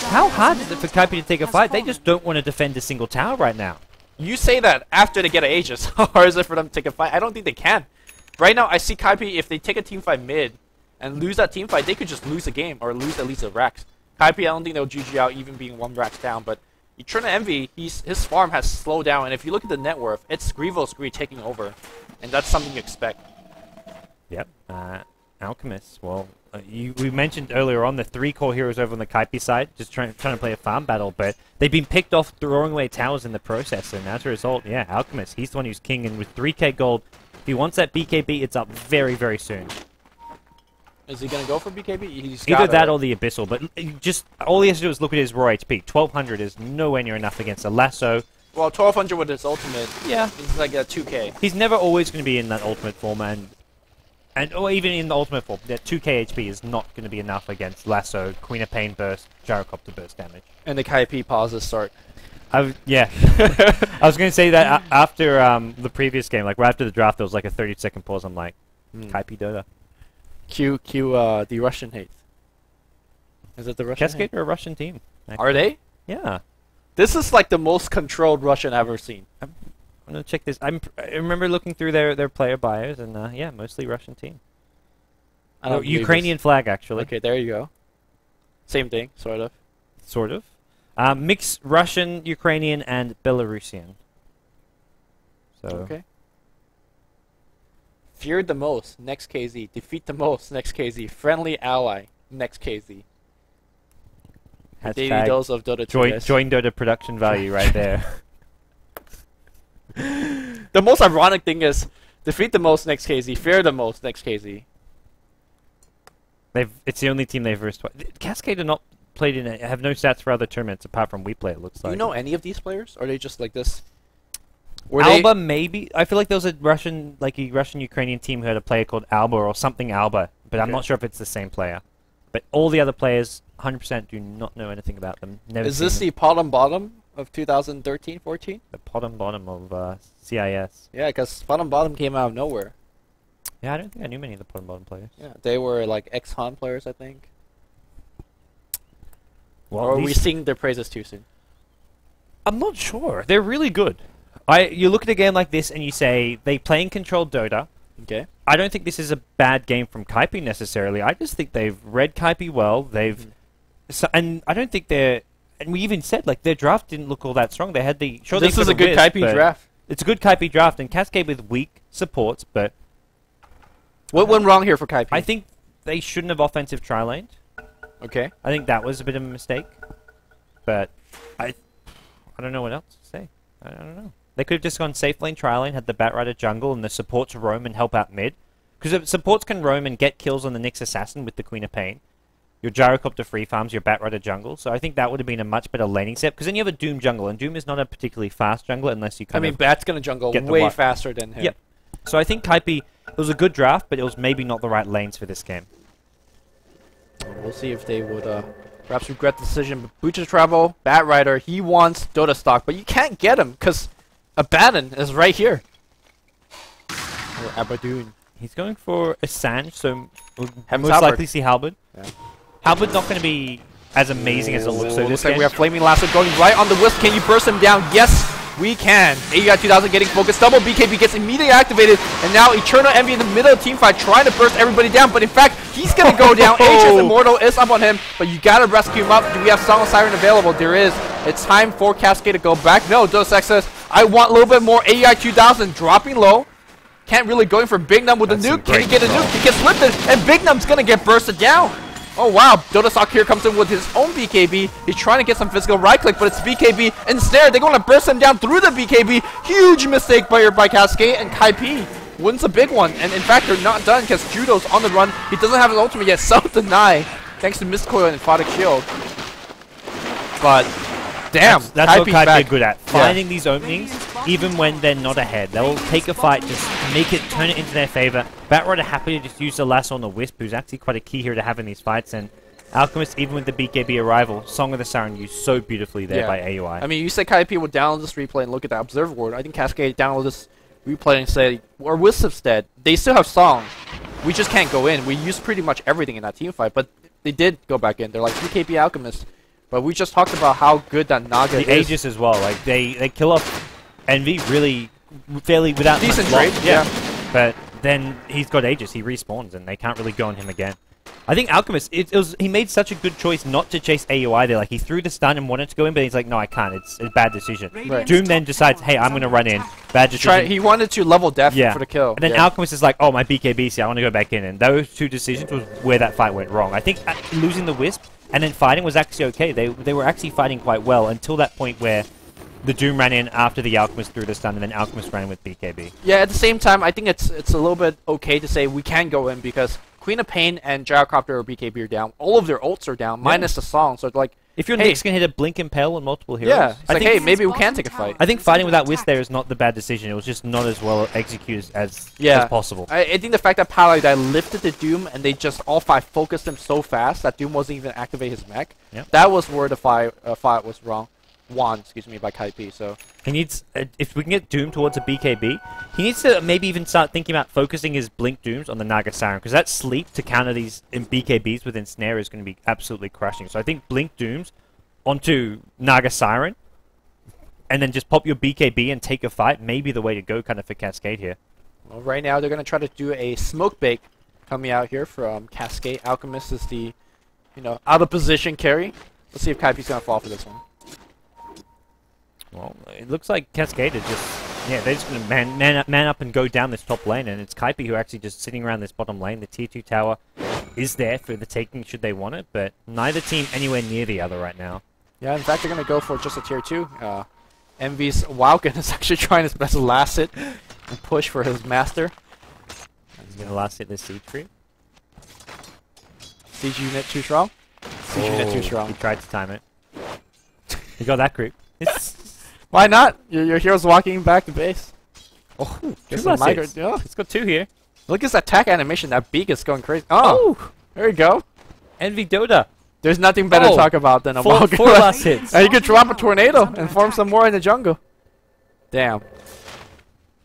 how hard is it for Kaipi to take a fight? They just don't want to defend a single tower right now. You say that after they get an Aegis. How hard is it for them to take a fight? I don't think they can. Right now, I see Kaipi, if they take a team fight mid and lose that team fight, they could just lose the game or lose at least a Rax. Kaipi, I don't think they'll GG out even being 1 Rax down, but Eternal Envy, his farm has slowed down, and if you look at the net worth, it's Grievous Greed taking over, and that's something you expect. Yep. Alchemist, well, we mentioned earlier on the 3 core heroes over on the Kaipi side, just trying to play a farm battle, but they've been picked off throwing away towers in the process, and as a result, yeah, Alchemist, he's the one who's king, and with 3k gold, if he wants that BKB, it's up very, very soon. Is he going to go for BKB? He's either that or the Abyssal, but just all he has to do is look at his raw HP. 1200 is nowhere near enough against a Lasso. Well, 1200 with his ultimate, yeah, it's like a 2k. He's never always going to be in that ultimate form, or even in the ultimate form, that 2k HP is not going to be enough against Lasso, Queen of Pain burst, Gyrocopter burst damage. And the Kaipi pauses start. Yeah. I was going to say that after the previous game, like right after the draft, there was like a 30-second pause. I'm like, Kaipi Dota. Cue the Russian hate. Is it the Russian Cascade hate? are a Russian team. Actually. Are they? Yeah. This is like the most controlled Russian I've ever seen. I'm going to check this. I remember looking through their player bios, and yeah, mostly Russian team. Ukrainian flag, actually. Okay, there you go. Same thing, sort of. Sort of. Mixed Russian, Ukrainian, and Belarusian. So. Okay. Feared the most, next KZ. Defeat the most, next KZ. Friendly ally, next KZ. Daily dose of Dota 2. Join Dota production value right there. The most ironic thing is, defeat the most, next KZ. Fear the most, next KZ. It's the only team they've versed twice. Cascade are not played in have no stats for other tournaments apart from WePlay, it looks like. Do you know any of these players? Or are they just like this? Alba, maybe. I feel like there was a Russian-Ukrainian team who had a player called Alba or something Alba, but I'm not sure if it's the same player. But all the other players, 100% do not know anything about them. Never Is this the bottom of 2013-14? The bottom of CIS. Yeah, because bottom came out of nowhere. Yeah, I don't think I knew many of the bottom players. Yeah, they were like ex-Han players, I think. Well, or are we singing their praises too soon? I'm not sure. They're really good. You look at a game like this and you say they play and control Dota. Okay. I don't think this is a bad game from Kaipi necessarily. I just think they've read Kaipi well. And I don't think they're. And we even said like their draft didn't look all that strong. They had the. Sure, this is a good Kaipi draft. It's a good Kaipi draft, and Cascade with weak supports. But what went wrong here for Kaipi? I think they shouldn't have offensive tri-laned. Okay. I think that was a bit of a mistake. But I don't know what else to say. I don't know. They could have just gone safe lane, tri-lane, had the batrider jungle, and the supports roam and help out mid. Because supports can roam and get kills on the Nyx Assassin with the Queen of Pain. Your Gyrocopter free farms, your batrider jungle. So I think that would have been a much better laning step. Because then you have a Doom jungle, and Doom is not a particularly fast jungler unless you kind of... Bat's going to jungle way faster than him. Yep. So I think Kaipi, it was a good draft, but it was maybe not the right lanes for this game. We'll see if they would perhaps regret the decision. But Butcher Travel, Batrider, he wants Dota stock, but you can't get him because Abaddon is right here. Or Abaddon. He's going for Assange, so we'll most Halberd. likely see Halberd. Yeah. Halberd's not going to be as amazing as it looks. So Looks this like game, we have Flaming Lasso going right on the Wisp. Can you burst him down? Yes, we can. AI 2000 getting focused. Double BKB gets immediately activated. And now Eternal Envy in the middle of the team fight trying to burst everybody down. But in fact, he's going to go down. Aegis Immortal is up on him. But you got to rescue him up. Do we have Song of Siren available? There is. It's time for Cascade to go back. No, Dos Ex says, I want a little bit more. AI 2000 dropping low. Can't really go in for Bignum with the nuke. Can he get a nuke? He gets lifted. And Bignum's going to get bursted down. Oh wow, DotaStalk here comes in with his own BKB. He's trying to get some physical right click, but it's BKB ensnared. They're going to burst him down through the BKB. Huge mistake by Cascade, and Kaipi wins a big one. And in fact, they're not done because Judo's on the run. He doesn't have his ultimate yet. Self-deny thanks to Mistcoil and Photic Shield. But damn, that's what Kaipi back. are good at. Finding these openings, even when they're not ahead. They'll take a fight, just make it, turn it into their favor. Batrider happy to just use the lasso on the Wisp, who's actually quite a key here to have in these fights. And Alchemist, even with the BKB arrival, Song of the Siren used so beautifully there by AUI. I mean, you say Kaipi would download this replay and look at the observer ward. I think Cascade download this replay and say, or Wisp dead. They still have Song. We just can't go in. We used pretty much everything in that team fight, but they did go back in. They're like BKB Alchemist. But we just talked about how good that Naga is. The Aegis as well. Like they kill off Envy really fairly without decent much trade. loss. Yeah. But then he's got Aegis. He respawns, and they can't really go on him again. I think Alchemist, he made such a good choice not to chase AUI there. Like, he threw the stun and wanted to go in, but he's like, no, I can't. It's a bad decision. Right. Doom then decides, hey, I'm going to run in. Bad decision. He wanted to level def for the kill. And then Alchemist is like, oh, my BKB, I want to go back in. And those two decisions was where that fight went wrong. I think losing the Wisp and then fighting was actually okay. They were actually fighting quite well until that point where the Doom ran in after the Alchemist threw the stun, and then Alchemist ran with BKB. Yeah, at the same time, I think it's a little bit okay to say we can go in because Queen of Pain and Gyrocopter or BKB are down. All of their ults are down, minus the Song. So it's like, if your Nyx can hit a Blink Impale on multiple heroes, yeah, it's like, hey, maybe we can take a fight. I think fighting without Wisp there is not the bad decision. It was just not as well executed as possible. I think the fact that pieliedie lifted the Doom and they just all five focused him so fast that Doom wasn't even activate his mech. Yep. That was where the fight was wrong. Excuse me, by Kaipi. So he needs, if we can get Doom towards a BKB, he needs to maybe even start thinking about focusing his Blink Dooms on the Naga Siren, because that sleep to counter these BKBs within Snare is going to be absolutely crushing. So I think Blink Dooms onto Naga Siren, and then just pop your BKB and take a fight, may be the way to go kind of for Cascade here. Well, right now they're going to try to do a smoke bake coming out here from Cascade. Alchemist is the, out of position carry. Let's see if Kaipi's going to fall for this one. Well, it looks like Cascade is just, they're just going to man up and go down this top lane, and it's Kaipi who actually just sitting around this bottom lane. The tier 2 tower is there for the taking should they want it, but neither team anywhere near the other right now. Yeah, in fact, they're going to go for just a tier 2. Envy's Wowkin is actually trying his best to last it and push for his master. He's going to last hit this siege creep. Siege unit too strong? Siege unit too strong. He tried to time it. He got that creep. Why not? Your hero's walking back to base. Oh, it's got 2 here. Look at this attack animation. That beak is going crazy. Oh, there you go. Envy Dota. There's nothing better to talk about than a Wowkin. 4 last hits. And you could drop a tornado and form some more in the jungle. Damn.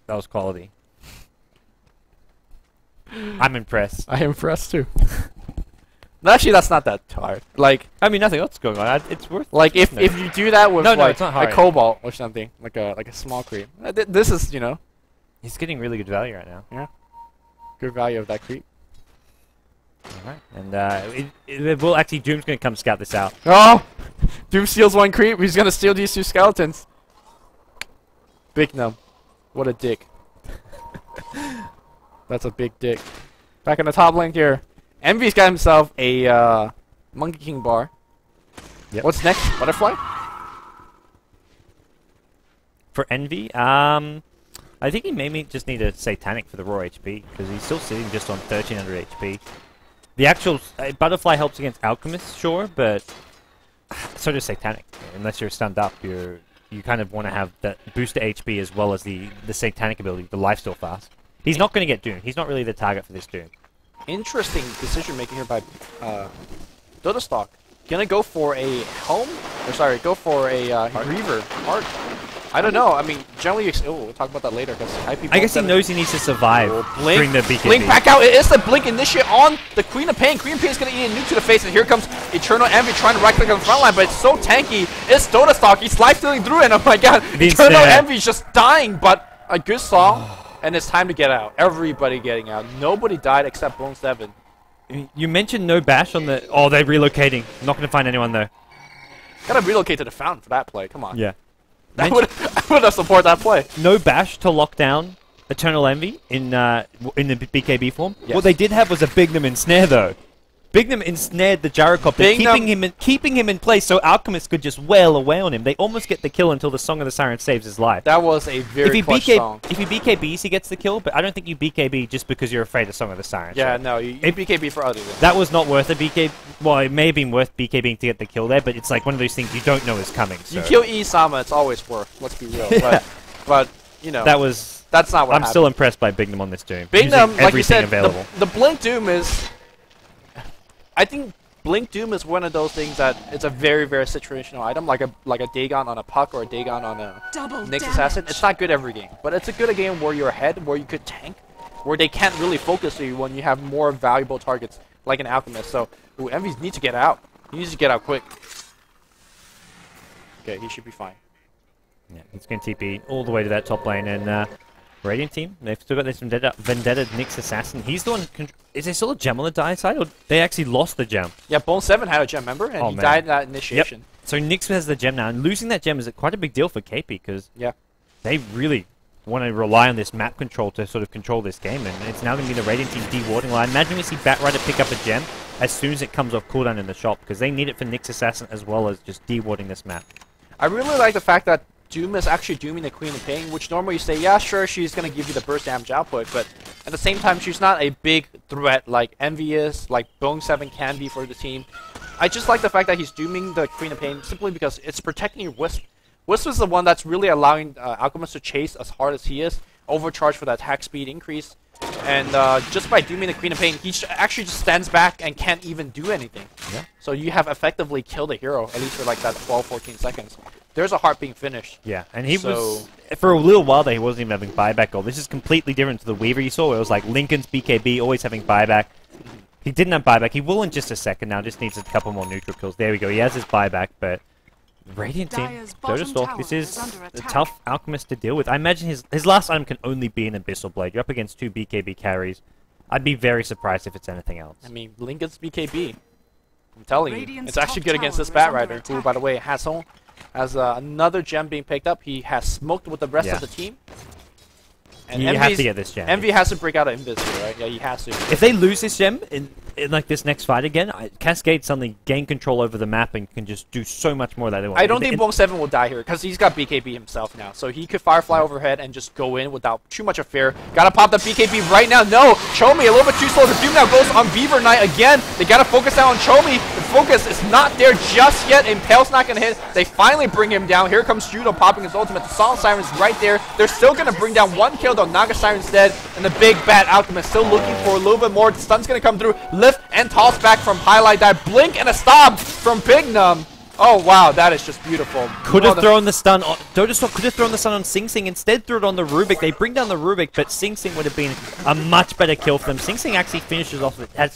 That was quality. I'm impressed. I am impressed too. Actually, that's not that hard. Like, I mean, nothing else is going on. It's worth. like if you do that with like it's not hard. a cobalt or something, like a small creep. This is, you know. He's getting really good value right now. Yeah. Good value of that creep. Alright, and well, actually, Doom's gonna come scout this out. Oh! Doom steals one creep. He's gonna steal these 2 skeletons. Bignum. What a dick. That's a big dick. Back in the top lane here. Envy's got himself a Monkey King bar. Yep. What's next? Butterfly? For Envy, I think he maybe just need a Satanic for the raw HP, because he's still sitting just on 1300 HP. The actual Butterfly helps against Alchemist, sure, but so does Satanic. Unless you're stunned up, you kind of want to have that booster HP as well as the Satanic ability, the lifesteal fast. He's not going to get Doom. He's not really the target for this Doom. Interesting decision making here by DotaStalk. Gonna go for a Helm? Or sorry, go for a Reaver. Heart. I don't know. I mean, generally, we'll talk about that later. Because I guess he knows he needs to survive during the BKB. Blink back out. It is the Blink initiate on the Queen of Pain. Queen of Pain is going to eat a nuke to the face. And here comes Eternal Envy trying to right-click on the front line. But it's so tanky. It's DotaStalk. He's life-stealing through. And oh my god, Eternal Envy is just dying. But a good song. And it's time to get out. Everybody getting out. Nobody died except Bone 7. You mentioned no bash on the... Oh, they're relocating. Not going to find anyone, though. Gotta relocate to the fountain for that play. Come on. Yeah. I would have supported that play. No bash to lock down Eternal Envy in the BKB form. Yes. What they did have was a Bignum ensnare, though. Bignum ensnared the Gyrocopter, keeping him in place so Alchemist could just wail away on him. They almost get the kill until the Song of the Siren saves his life. That was a very clutch song. If he BKBs, he gets the kill, but I don't think you BKB just because you're afraid of Song of the Siren. Yeah, no, you BKB for other reasons. That was not worth a BKB. Well, it may have been worth BKBing to get the kill there, but it's like one of those things you don't know is coming. So. You kill Isama, it's always worth. Let's be real. But you know, that's not what I'm happened. still impressed by Bignum on this Doom. Bignum, like you said, available. the Blink Doom is... I think Blink Doom is one of those things that it's a very, very situational item, like a Dagon on a Puck or a Dagon on a Nyx Assassin. It's not good every game, but it's a good game where you're ahead, where you could tank, where they can't really focus on you when you have more valuable targets, like an Alchemist. So, Envy needs to get out. He needs to get out quick. Okay, he should be fine. Yeah, he's going to TP all the way to that top lane, and Radiant team, they've still got this Vendetta Nyx Assassin. He's the one... Is there still a gem on the die side, or they actually lost the gem? Yeah, Bone 7 had a gem, remember? And he died in that initiation. Yep. So Nyx has the gem now, and losing that gem is quite a big deal for Kaipi, because they really want to rely on this map control to sort of control this game, and it's now going to be the Radiant team dewarding line. Imagine we see Batrider pick up a gem as soon as it comes off cooldown in the shop, because they need it for Nyx Assassin as well as just dewarding this map. I really like the fact that Doom is actually dooming the Queen of Pain, which normally you say, yeah, sure, she's going to give you the burst damage output, but at the same time, she's not a big threat like Envy is, like Bone 7 can be for the team. I just like the fact that he's dooming the Queen of Pain simply because it's protecting your Wisp. Wisp is the one that's really allowing Alchemist to chase as hard as he is, overcharge for the attack speed increase, and just by dooming the Queen of Pain, he actually just stands back and can't even do anything. Yeah. So you have effectively killed a hero, at least for like that 12-14 seconds. There's a heart being finished. Yeah, and he was... For a little while there, he wasn't even having buyback goal. This is completely different to the Weaver you saw, where it was like Lincoln's BKB, always having buyback. He didn't have buyback. He will in just a second now, just needs a couple more neutral kills. There we go, he has his buyback, but... Radiant team, DotaStalk, this is a tough Alchemist to deal with. I imagine his last item can only be an Abyssal Blade. You're up against 2 BKB carries. I'd be very surprised if it's anything else. I mean, Lincoln's BKB. I'm telling you, it's actually good against this Batrider, who, by the way, has another gem being picked up. He has smoked with the rest of the team. And you have to get this gem. Envy has to break out of Invis here, right? Yeah, he has to. If they lose this gem in like this next fight again, Cascade suddenly gain control over the map and can just do so much more that they want. I don't think Bone 7 will die here because he's got BKB himself now, so he could Firefly overhead and just go in without too much of fear. Gotta pop the BKB right now. No, Chomy a little bit too slow. The Doom now goes on Beaver Knight again. They gotta focus out on Chomy. The focus is not there just yet. Impale's not gonna hit. They finally bring him down. Here comes Judo popping his ultimate. The Song Siren's right there. They're still gonna bring down one kill though. Naga Siren's dead, and the big bad Alchemist still looking for a little bit more. The stun's gonna come through. Lift and toss back from Highlight Dive. Blink and a stomp from Bignum. Oh wow, that is just beautiful. Could have thrown the stun on DotaStalk, could have thrown the stun on Sing Sing, instead threw it on the Rubik. They bring down the Rubik, but Sing Sing would have been a much better kill for them. Sing Sing actually has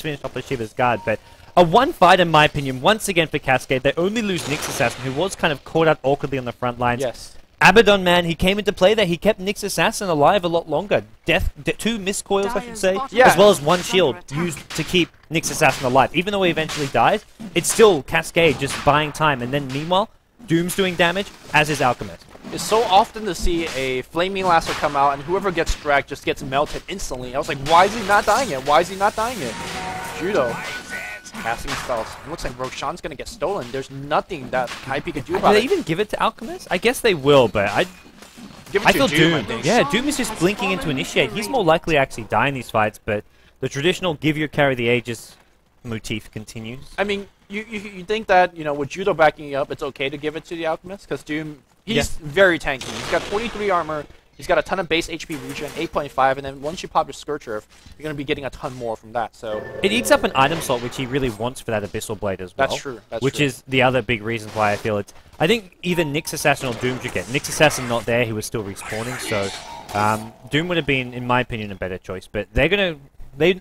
finished off the Shiva's guard, but A one fight, in my opinion, once again for Cascade. They only lose Nyx Assassin, who was kind of caught out awkwardly on the front lines. Yes. Abaddon, man, he came into play there. He kept Nyx Assassin alive a lot longer. Two missed coils, I should say, Yeah. as well as one shield used to keep Nyx Assassin alive. Even though he eventually dies, it's still Cascade just buying time. And then meanwhile, Doom's doing damage, as is Alchemist. It's so often to see a Flaming Lasso come out and whoever gets dragged just gets melted instantly. I was like, why is he not dying yet? Why is he not dying yet? Judo. Casting spells. It looks like Roshan's gonna get stolen. There's nothing that Kaipi could do about Do it. they even give it to Alchemist? I guess they will, but I feel Doom. Yeah, Doom is just blinking into initiate. He's more likely to actually die in these fights, but the traditional give your carry the ages motif continues. I mean, you think that, you know, with Judo backing you up, it's okay to give it to the Alchemist? Because Doom, he's very tanky. He's got 23 armor. He's got a ton of base HP regen, 8.5, and then once you pop your Scourge Earth, you're going to be getting a ton more from that. So it eats up an item slot, which he really wants for that Abyssal Blade as well. That's true. Which is the other big reason why I feel it's... I think either Nyx Assassin or Doom should get. Nyx Assassin not there, he was still respawning, so Doom would have been, in my opinion, a better choice. But they're going to...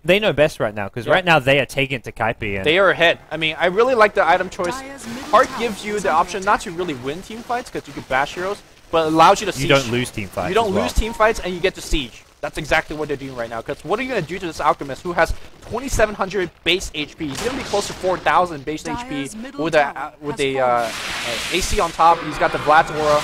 They know best right now, because right now they are taking it to Kaipi. And they are ahead. I mean, I really like the item choice. Heart gives you the option not to really win team fights, because you can bash heroes, but it allows you to siege. You don't lose team fights. You don't lose team fights, and you get to siege. That's exactly what they're doing right now. Because what are you going to do to this Alchemist who has 2,700 base HP? He's going to be close to 4,000 base HP with a AC on top. He's got the Vlad's Aura.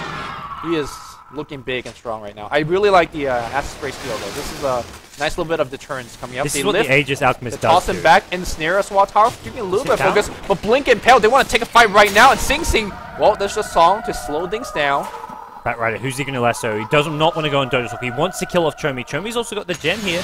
He is looking big and strong right now. I really like the Acid Spray Steel, though. This is a nice little bit of deterrence coming up. This they is what the Aegis Alchemist does. Toss him back and snare a SWAT tower, giving a little bit of focus. But Blink and Pale, they want to take a fight right now. And Sing Sing, well, there's a song to slow things down. Batrider, who's he going to lasso? He does not want to go on DotaStalk. He wants to kill off Chomy. Chomy's also got the gem here.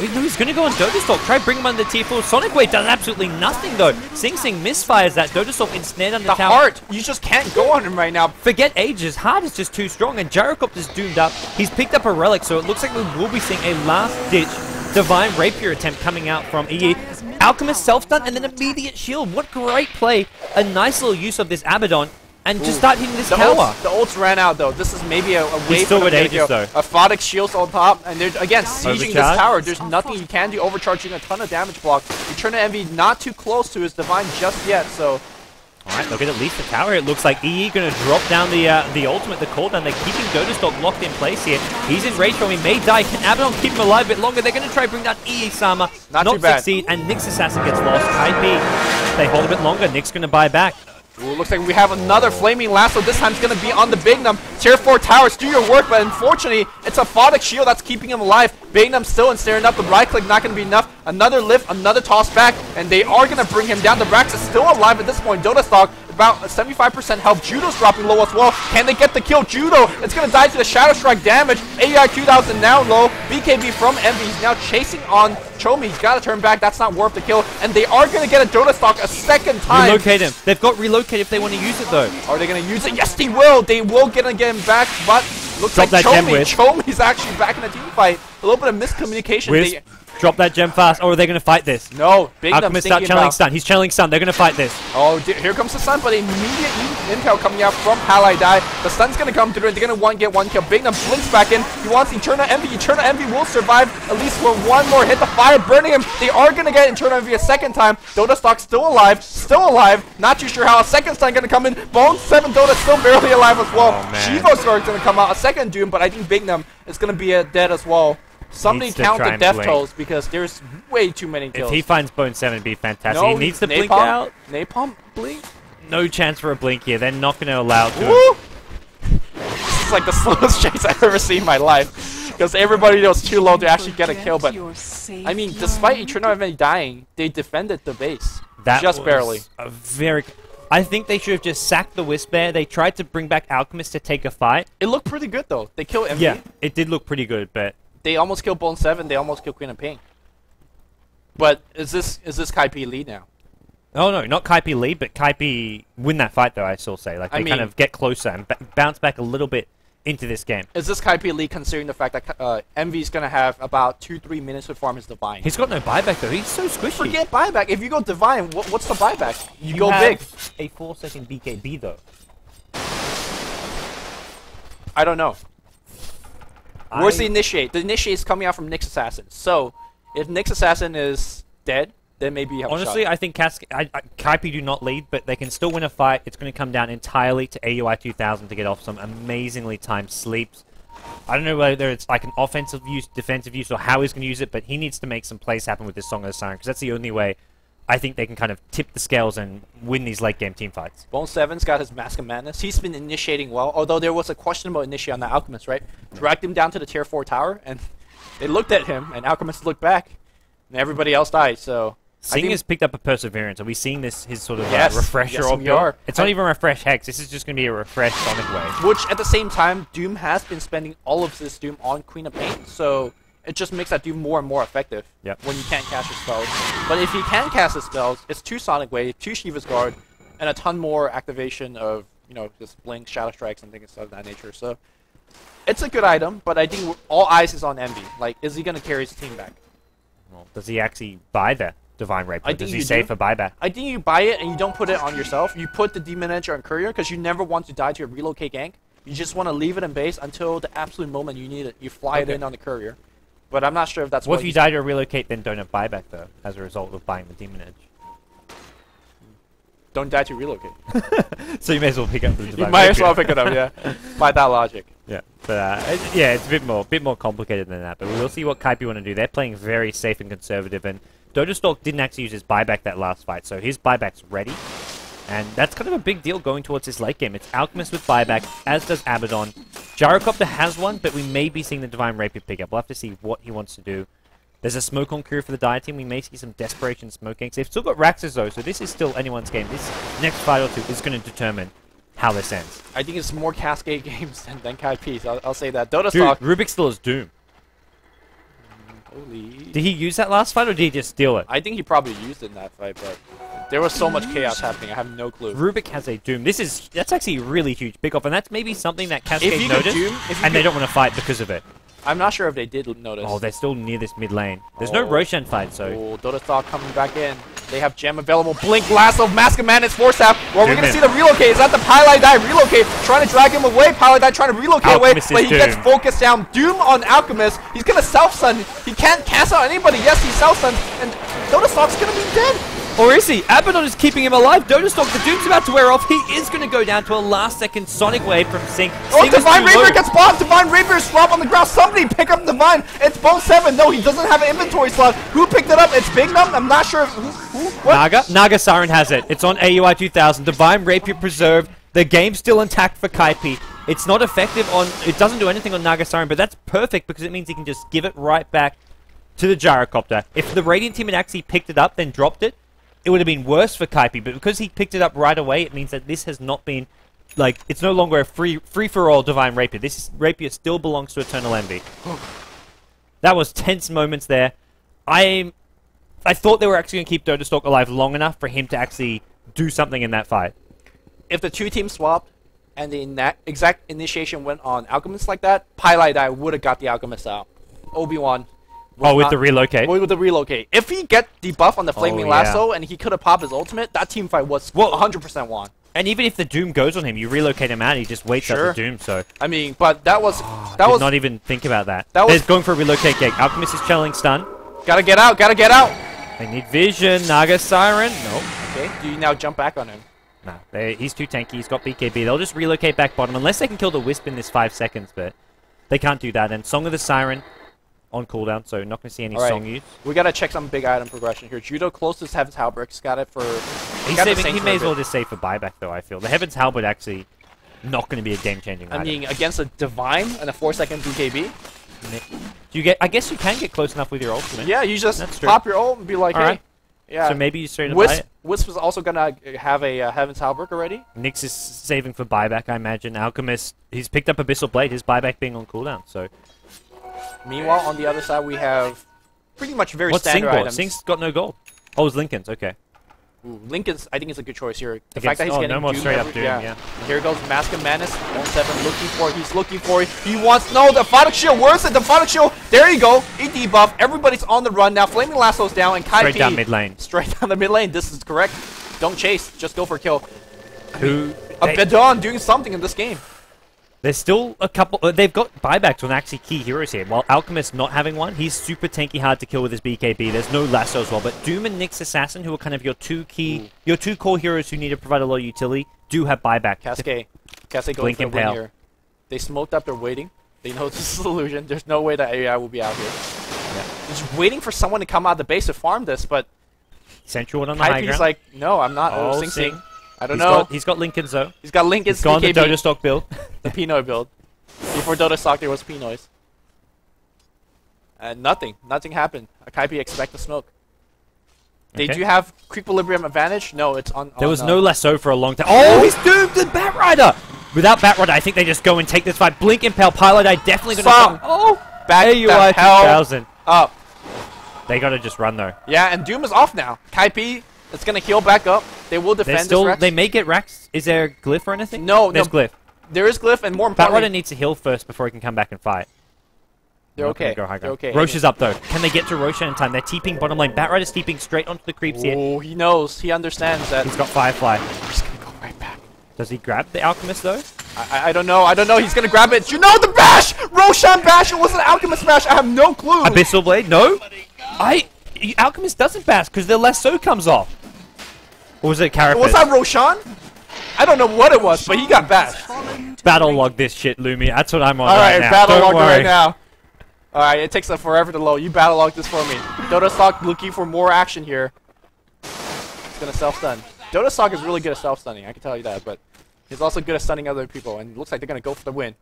He's going to go on DotaStalk. Try bring him under T4. Sonic Wave does absolutely nothing, though. Sing Sing misfires that. DotaStalk ensnared under the tower. Heart, you just can't go on him right now. Forget Aegis. Heart is just too strong, and Gyrocopter's doomed up. He's picked up a relic, so it looks like we will be seeing a last-ditch Divine Rapier attempt coming out from EE. Alchemist self-stun, and then immediate shield. What great play. A nice little use of this Abaddon. And just start hitting this tower. The ults ran out, though. This is maybe a way still for with them to Aegis, go. though. A Photic shields on top, and they're, again, sieging this tower. There's nothing you can do, overcharging a ton of damage block. Eternal not too close to his Divine just yet, so... Alright, they'll get at least the tower. It looks like EE going to drop down the ultimate, the cooldown. They're keeping DotaStalk locked in place here. He's in rage from he may die. Can Abaddon keep him alive a bit longer? They're going to try to bring down EE Sama. Not too bad. Succeed, and Nyx Assassin gets lost. Kaipi, they hold a bit longer. Nyx going to buy back. Ooh, looks like we have another Flaming Lasso. This time it's going to be on the Bignum. Tier 4 towers, do your work, but unfortunately, it's a Photic shield that's keeping him alive. Bignum still ensnaring up. The right click not going to be enough. Another lift, another toss back, and they are going to bring him down. The Brax is still alive at this point. DotaStalk, about 75% health. Judo's dropping low as well. Can they get the kill? Judo, it's going to die to the Shadow Strike damage. AI 2000 now low. BKB from Envy. He's now chasing on Chomy. He's got to turn back. That's not worth the kill. And they are going to get a DotaStalk a second time. Relocate him. They've got relocate if they want to use it, though. Are they going to use it? Yes, they will. They will get him back, but looks Drop like that gem with. Chomy's actually back in the team fight. A little bit of miscommunication. Drop that gem fast, or are they going to fight this? No, Bignum's Alchemist start channeling stun. He's channeling stun. They're going to fight this. Oh, here comes the stun, but immediate intel coming out from pieliedie. The stun's going to come through, and they're going to get one kill. Bignum blinks back in. He wants Eternal Envy. Eternal Envy will survive at least for one more hit. The fire burning him. They are going to get Eternal Envy a second time. DotaStalk still alive. Still alive. Not too sure how. A second stun going to come in. Bone 7 Dota still barely alive as well. Shivo's going to come out. A second Doom, but I think Bignum is going to be dead as well. Somebody count the death tolls because there's way too many kills. If he finds Bone 7, it'd be fantastic. No, he needs to blink out. Napalm? Blink? No chance for a blink here. They're not going to allow it to him. This is like the slowest chase I've ever seen in my life. Because everybody was too low to actually get a kill. But, I mean, despite Eternal Envy dying, they defended the base. That just barely. I think they should have just sacked the Wisp Bear. They tried to bring back Alchemist to take a fight. It looked pretty good, though. They killed Envy. Yeah, it did look pretty good, but... They almost killed Bone 7. They almost killed Queen of Pain. But is this Kaipi lead now? Oh no, not Kaipi lead, but Kaipi win that fight though. I still say they kind of get closer and bounce back a little bit into this game. Is this Kaipi lead considering the fact that Envy's gonna have about 2-3 minutes to farm his Divine? He's got no buyback though. He's so squishy. Forget buyback. If you go Divine, what's the buyback? You go have big. A 4-second BKB though. I don't know. Where's the Initiate? The Initiate is coming out from Nyx Assassin. So, if Nyx Assassin is dead, then maybe you have Honestly, a shot. I think Kaipi do not lead, but they can still win a fight. It's going to come down entirely to AUI 2000 to get off some amazingly timed sleeps. I don't know whether it's like an offensive use, defensive use, or how he's going to use it, but he needs to make some plays happen with this Song of the Siren, because that's the only way I think they can kind of tip the scales and win these late-game team fights. Bone7's got his Mask of Madness. He's been initiating well, although there was a questionable initiate on the Alchemist, right? Dragged him down to the tier 4 tower, and they looked at him, and Alchemist looked back, and everybody else died, so... Sing has picked up a Perseverance. Are we seeing this, his sort of refresher yes, of we are. It's not even Refresh Hex. This is just going to be a Refresh Sonic Wave. Which, at the same time, Doom has been spending all of this Doom on Queen of Pain, so it just makes that Doom more and more effective when you can't cast your spells. But if he can cast his spells, it's 2 Sonic Wave, 2 Shiva's Guard, and a ton more activation of, you know, just Blink, Shadow Strikes, and things of that nature. So it's a good item, but I think all eyes is on Envy. Like, is he going to carry his team back? Well, does he actually buy the Divine Rapier? I think does he save for buyback? I think you buy it and you don't put it on yourself. You put the Demon Edge on Courier because you never want to die to a relocate gank. You just want to leave it in base until the absolute moment you need it. You fly it in on the Courier. But I'm not sure if that's what if you die to a relocate, then don't have buyback, though, as a result of buying the Demon Edge? Don't die to relocate. So you may as well pick up the Divine You might as Rapier. well pick it up, yeah. By that logic. Yeah, but yeah, it's a bit more complicated than that. But we'll see what Kaipi want to do. They're playing very safe and conservative, and dotastalk didn't actually use his buyback that last fight, so his buyback's ready. And that's kind of a big deal going towards this late game. It's Alchemist with buyback, as does Abaddon. Gyrocopter has one, but we may be seeing the Divine Rapier pick up. We'll have to see what he wants to do. There's a smoke on Courier for the Dire team. We may see some desperation smoke ganks. They've still got Raxus though, so this is still anyone's game. This next fight or two is going to determine how this ends. I think it's more Cascade games than Kaipi, so I'll say that. dotastalk. Dude, Rubik still has Doom. Holy. Did he use that last fight, or did he just steal it? I think he probably used it in that fight, but there was so much chaos happening. I have no clue. Rubik has a Doom. That's actually a really huge pick off, and that's maybe something that Cascade noticed, and they don't want to fight because of it. I'm not sure if they did notice. Oh, they're still near this mid lane. There's no Roshan fight, so... Oh, dotastalk coming back in. They have gem available. Blink, Lasso, Mask of Madness, Force Staff. Well, we're going to see the relocate. Is that the pieliedie relocate? Trying to drag him away. Pieliedie trying to relocate Alchemist away, but he gets focused down. Doom on Alchemist. He's going to self-stun. He can't cast out anybody. Yes, he self-stuns, and dotastalk's going to be dead. Or is he? Abaddon is keeping him alive. dotastalk, the Doom's about to wear off. He is going to go down to a last-second Sonic Wave from Sing. Oh, Divine Rapier gets blocked. Divine Rapier is dropped on the ground. Somebody pick up Divine. It's Bone7. No, he doesn't have an inventory slot. Who picked it up? It's Bignum. I'm not sure. Who? What? Naga Siren has it. It's on AUI 2000. Divine Rapier preserved. The game's still intact for Kaipi. It's not effective on... It doesn't do anything on Naga Siren, but that's perfect because it means he can just give it right back to the Gyrocopter. If the Radiant team had actually picked it up, then dropped it, it would have been worse for Kaipi, but because he picked it up right away, it means that this has not been, like, it's no longer a free-for-all Divine Rapier. This Rapier still belongs to eternalenvy. That was tense moments there. I thought they were actually going to keep dotastalk alive long enough for him to actually do something in that fight. If the two teams swapped and the exact initiation went on Alchemist like that, pieliedie would have got the Alchemist out. Obiwan. With the relocate? With the relocate. If he get debuff on the Flaming Lasso and he could have popped his ultimate, that team fight was 100% won. And even if the Doom goes on him, you relocate him out, he just waits up the Doom, so... I mean, but that was... did not even think about that. They're going for a relocate gate. Alchemist is channeling stun. Gotta get out, gotta get out! They need vision. Naga Siren. Nope. Okay, do you now jump back on him? No, he's too tanky. He's got BKB. They'll just relocate back bottom, unless they can kill the Wisp in this 5 seconds, but they can't do that. And Song of the Siren on cooldown, so not going to see any Song use. We got to check some big item progression here. Judo closest Heaven's Halberd. Got it for... He may as well just save for buyback, though, I feel. The Heaven's Halberd actually not going to be a game-changing item. I mean, against a Divine and a 4-second BKB? I guess you can get close enough with your ultimate. Yeah, you just pop your ult and be like, hey. Yeah. So maybe you straight up buy it. Wisp was also going to have a Heaven's Halberd already. Nyx is saving for buyback, I imagine. Alchemist, he's picked up Abyssal Blade, his buyback being on cooldown, so... Meanwhile, on the other side, we have pretty much very standard items. Sing's got no gold. Oh, it's Lincoln's, okay. Ooh, Lincoln's, I think, is a good choice here. The fact that he's getting no more Doom straight up Doom, yeah. Here goes Mask of Madness. 1-7 looking for it. He's looking for it. He wants... No, the Photic Shield. Where's it? The Photic Shield. There you go. A debuff. Everybody's on the run now. Flaming Lasso's down, and Kaipi... Straight down mid lane. Straight down the mid lane. This is correct. Don't chase. Just go for a kill. Abaddon doing something in this game. There's still a couple. They've got buybacks on actually key heroes here. While Alchemist not having one, he's super tanky, hard to kill with his BKB. There's no lasso as well. But Doom and Nyx Assassin, who are kind of your two core heroes who need to provide a lot of utility, do have buyback. Cascade going for the win here. They smoked up. They're waiting. They know this is illusion. There's no way that AI will be out here. Yeah. Just waiting for someone to come out of the base to farm this, but Central one on the high ground. He's like, no, I'm not. Oh, Sing Sing. I don't know. He's got Lincoln's though. He's got Lincoln's. He's gone the DotaStalk build. The Pinoy build. Before DotaStalk, there was Pinoys. And nothing happened. Kaipi expect the smoke. They do have equilibrium advantage. No, it's on. There was no lasso for a long time. Oh, he's doomed the Batrider. Without Batrider, I think they just go and take this fight. Blink, Impale, pieliedie, definitely gonna. Oh, back there you are, 2000 up. They gotta just run though. Yeah, and Doom is off now. Kaipi, it's gonna heal back up. They will defend this Rex. They may get Rex. Is there a glyph or anything? No, there's glyph. There is glyph, and more importantly, Batrider needs to heal first before he can come back and fight. They're okay. They're okay. Roche is up though. Can they get to Roche in time? They're TPing bottom lane. Batrider's TPing straight onto the creeps here. Oh, he knows. He understands that. He's got Firefly. He's gonna go right back. Does he grab the Alchemist though? I don't know. I don't know. He's gonna grab it. You know the bash! Roshan bash! It wasn't Alchemist bash. I have no clue. Abyssal Blade? No. Alchemist doesn't bash because the lasso comes off. Or was it Carapace? Was that Roshan? I don't know what it was, but he got bashed. Battle log this shit, Lumi. That's what I'm on right now. Battle log right now. Alright, it takes forever to load. You battle log this for me. DotaStalk looking for more action here. It's gonna self-stun. DotaStalk is really good at self-stunning, I can tell you that, but he's also good at stunning other people, and it looks like they're gonna go for the win.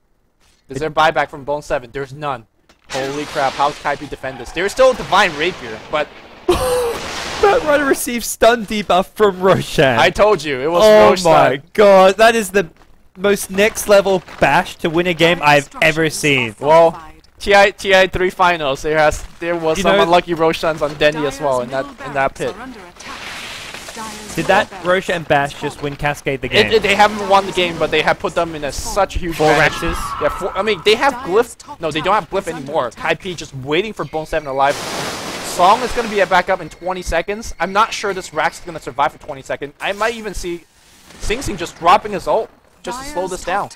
Is there buyback from Bone 7? There's none. Holy crap, how does Kaipi defend this? There's still a Divine Rapier, but... Batrider receives stun debuff from Roshan. I told you, it was Roshan. Oh my god, that is the most next level bash to win a game I've ever seen. Well, TI3 finals, there was some unlucky Roshans on Dendy as well in that pit. Did that Roshan bash just win Cascade the game? They haven't won the game, but they have put them in such a huge 4 advantage. Rexes? Yeah, I mean, they have Glyph. No, they don't have Glyph anymore. Kaipi just waiting for Bone 7 alive. Song is going to be back up in 20 seconds. I'm not sure this Rax is going to survive for 20 seconds. I might even see Sing Sing just dropping his ult just to slow this down.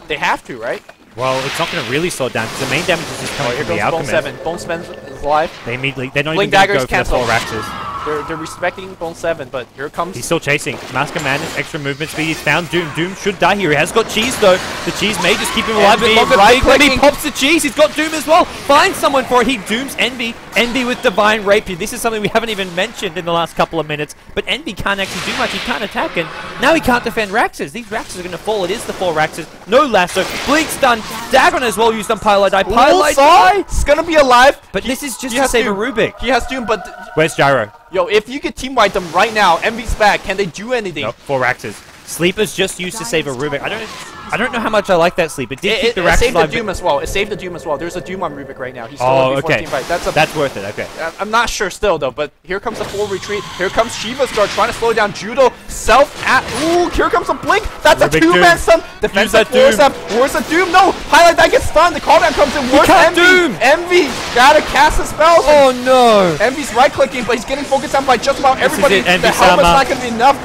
They have to, right? Well, it's not going to really slow down because the main damage is just coming from the Alchemist. Bone 7. Bone 7 is alive. They're not even going to go for the 4 Raxes. They're respecting Bone 7, but here comes... He's still chasing. Mask of Madness, extra movement speed. He's found Doom. Doom should die here. He has got Cheese, though. The Cheese may just keep him alive a bit longer. He pops the Cheese. He's got Doom as well. Finds someone for it. He dooms Envy. Envy with Divine Rapier. This is something we haven't even mentioned in the last couple of minutes. But Envy can't actually do much. He can't attack, and now he can't defend Raxes. These Raxes are going to fall. It is the 4 Raxes. No lasso. Blink stun. Dagon as well used on pieliedie. Pieliedie. It's going to be alive. But this is just to save a Rubik. He has Doom, but... Where's Gyro? Yo, if you could team wipe them right now, Envy's back. Can they do anything? Nope, 4 Raxes. Sleeper's just used to save a Rubik. I don't know how much I like that Sleep. It did keep the Raxes saved alive. the Doom as well. It saved the Doom as well. There's a Doom on Rubik right now. He's still before team fight. That's worth it. Okay. I'm not sure still though, but here comes the full retreat. Here comes Shiva Star trying to slow down Judo. Ooh, here comes a Blink. That's Rubik a 2-man stun. Defensive force up. Where's the Doom? No. Highlight that gets stunned. The cooldown comes in. Where's Envy? Doom. Envy gotta cast the spells. Oh no. Envy's right clicking, but he's getting focused on by just about everybody. The helmet's not gonna be enough.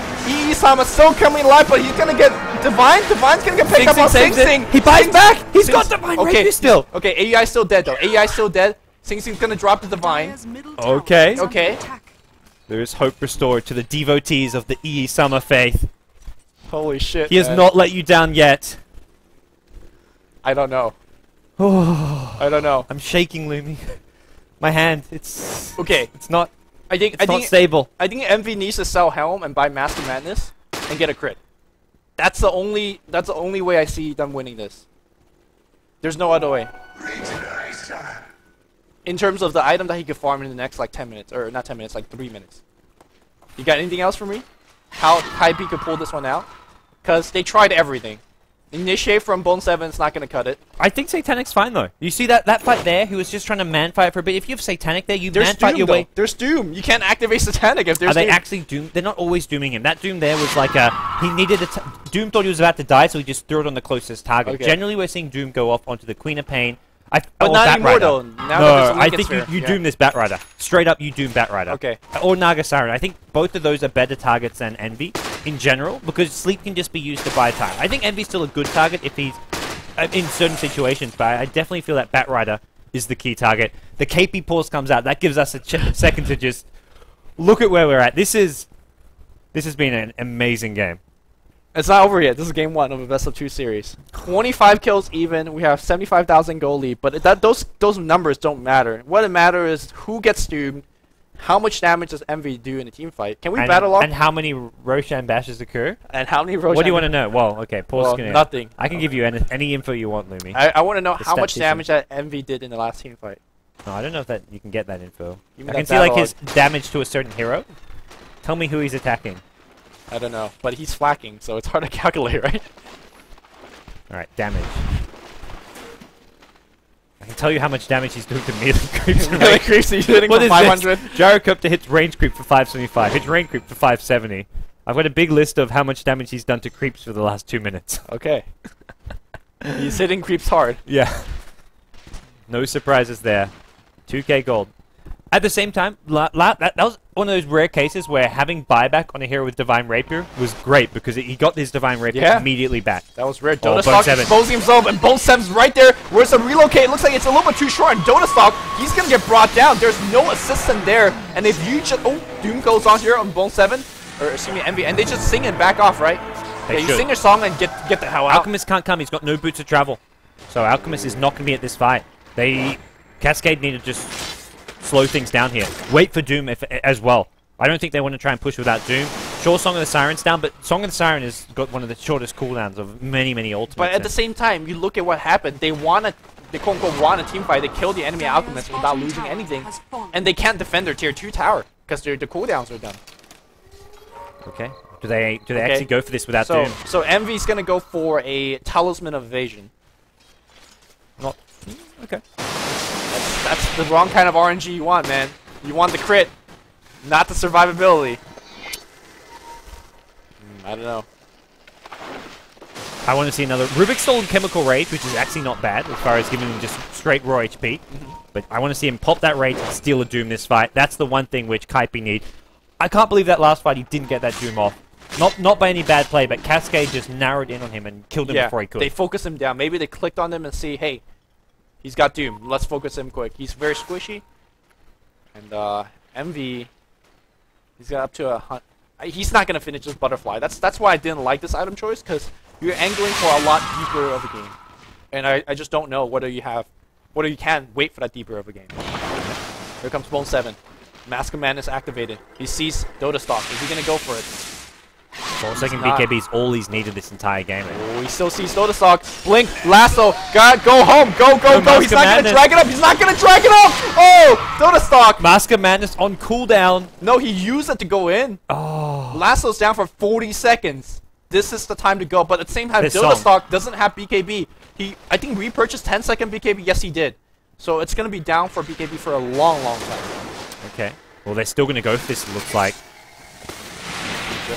Sama still coming alive, but he's gonna get Divine. Divine's gonna get picked up on Sing Sing. He buys back. He's got Divine Rapier still. Okay, AEI's still dead though. AEI's still dead. Sing Sing's gonna drop the Divine. Okay. Okay. There is hope restored to the devotees of the EE Summer faith. Holy shit. He has not let you down yet. I don't know. Oh, I don't know. I'm shaking, Lumi. My hand. It's okay. It's not. I think not stable. I think Envy needs to sell Helm and buy Master Madness and get a crit. That's the only way I see them winning this. There's no other way. In terms of the item that he could farm in the next like 10 minutes, or not 10 minutes, like 3 minutes. You got anything else for me? How Kaipi could pull this one out? Because they tried everything. Initiate from Bone 7 is not going to cut it. I think Satanic's fine though. You see that fight there? He was just trying to man fight for a bit. If you have Satanic there, you man fight your way. There's Doom. You can't activate Satanic if there's Are they actually Doom? They're not always dooming him. That Doom there was like he needed a Doom thought he was about to die, so he just threw it on the closest target. Okay. Generally, we're seeing Doom go off onto the Queen of Pain. But not anymore though. No, I think you doom this Batrider. Straight up, you doom Batrider. Okay. Or Naga Siren. I think both of those are better targets than Envy in general, because Sleep can just be used to buy time. I think Envy's still a good target if he's in certain situations, but I definitely feel that batrider is the key target. The Kaipi pause comes out. That gives us a second to just look at where we're at. This has been an amazing game. It's not over yet. This is game 1 of a best of 2 series. 25 kills even. We have 75,000 goal lead, but those numbers don't matter. What it matters is who gets doomed, how much damage does Envy do in a team fight. Can we battle off? And how many Roshan bashes occur? And how many Roshan? What do you want to know? Well, okay, pause. Well, nothing. I can give you any info you want, Lumi. I want to know how much damage that Envy did in the last team fight. No, I don't know if that you can get that info. Give I me can that see like battle his damage to a certain hero. Tell me who he's attacking. I don't know, but he's flacking, so it's hard to calculate, right? Alright, damage. I can tell you how much damage he's doing to melee creeps. Melee creeps, he's hitting for 500. Gyrocopter hits range creep for 575, hits range creep for 570. I've got a big list of how much damage he's done to creeps for the last 2 minutes. Okay. He's hitting creeps hard. Yeah. No surprises there. 2k gold. At the same time, that was one of those rare cases where having buyback on a hero with Divine Rapier was great because he got his Divine Rapier immediately back. That was rare. Oh, DotaStalk exposing himself, and Bone7's right there. Where's the relocate? It looks like it's a little bit too short, and DotaStalk, he's going to get brought down. There's no assistant there, and if you just... Oh, Doom goes on here on Bone7, or excuse me, Envy, and they just sing and back off, right? Yeah, you sing your song and get the hell out. Alchemist can't come. He's got no boots of travel. So Alchemist is not going to be at this fight. Cascade need to just slow things down here. Wait for Doom as well. I don't think they want to try and push without Doom. Sure, Song of the Siren's down, but Song of the Siren has got one of the shortest cooldowns of many ultimates. But at the same time, you look at what happened. They quote-unquote want a team fight. They kill the enemy Alchemist without losing anything. And they can't defend their tier 2 tower because the cooldowns are done. Okay. Do they actually go for this without Doom? So Envy's going to go for a Talisman of Evasion. Not... Okay. That's the wrong kind of RNG you want, man. You want the crit, not the survivability. I don't know. I want to see another... Rubik's stolen Chemical Rage, which is actually not bad as far as giving him just straight raw HP. But I want to see him pop that Rage and steal a Doom this fight. That's the one thing which Kaipi need. I can't believe that last fight he didn't get that Doom off. Not by any bad play, but Cascade just narrowed in on him and killed him before he could. They focused him down. Maybe they clicked on him and see, hey, he's got Doom. Let's focus him quick. He's very squishy. And Envy, he's got up to a... He's not going to finish this Butterfly. That's why I didn't like this item choice, because you're angling for a lot deeper of a game. And I just don't know whether you can wait for that deeper of a game. Here comes Bone7. Mask of Madness activated. He sees DotaStalk. Is he going to go for it? 4-second BKB is all he's needed this entire game. Oh, he still sees DotaStalk. Blink, lasso, go home, go. He's not going to drag it up. He's not going to drag it up. Oh, DotaStalk. Mask of Madness on cooldown. No, he used it to go in. Oh. Lasso's down for 40 seconds. This is the time to go. But at the same time, DotaStalk doesn't have BKB. I think repurchased 10-second BKB. Yes, he did. So it's going to be down for BKB for a long time. Okay. Well, they're still going to go for this, it looks like.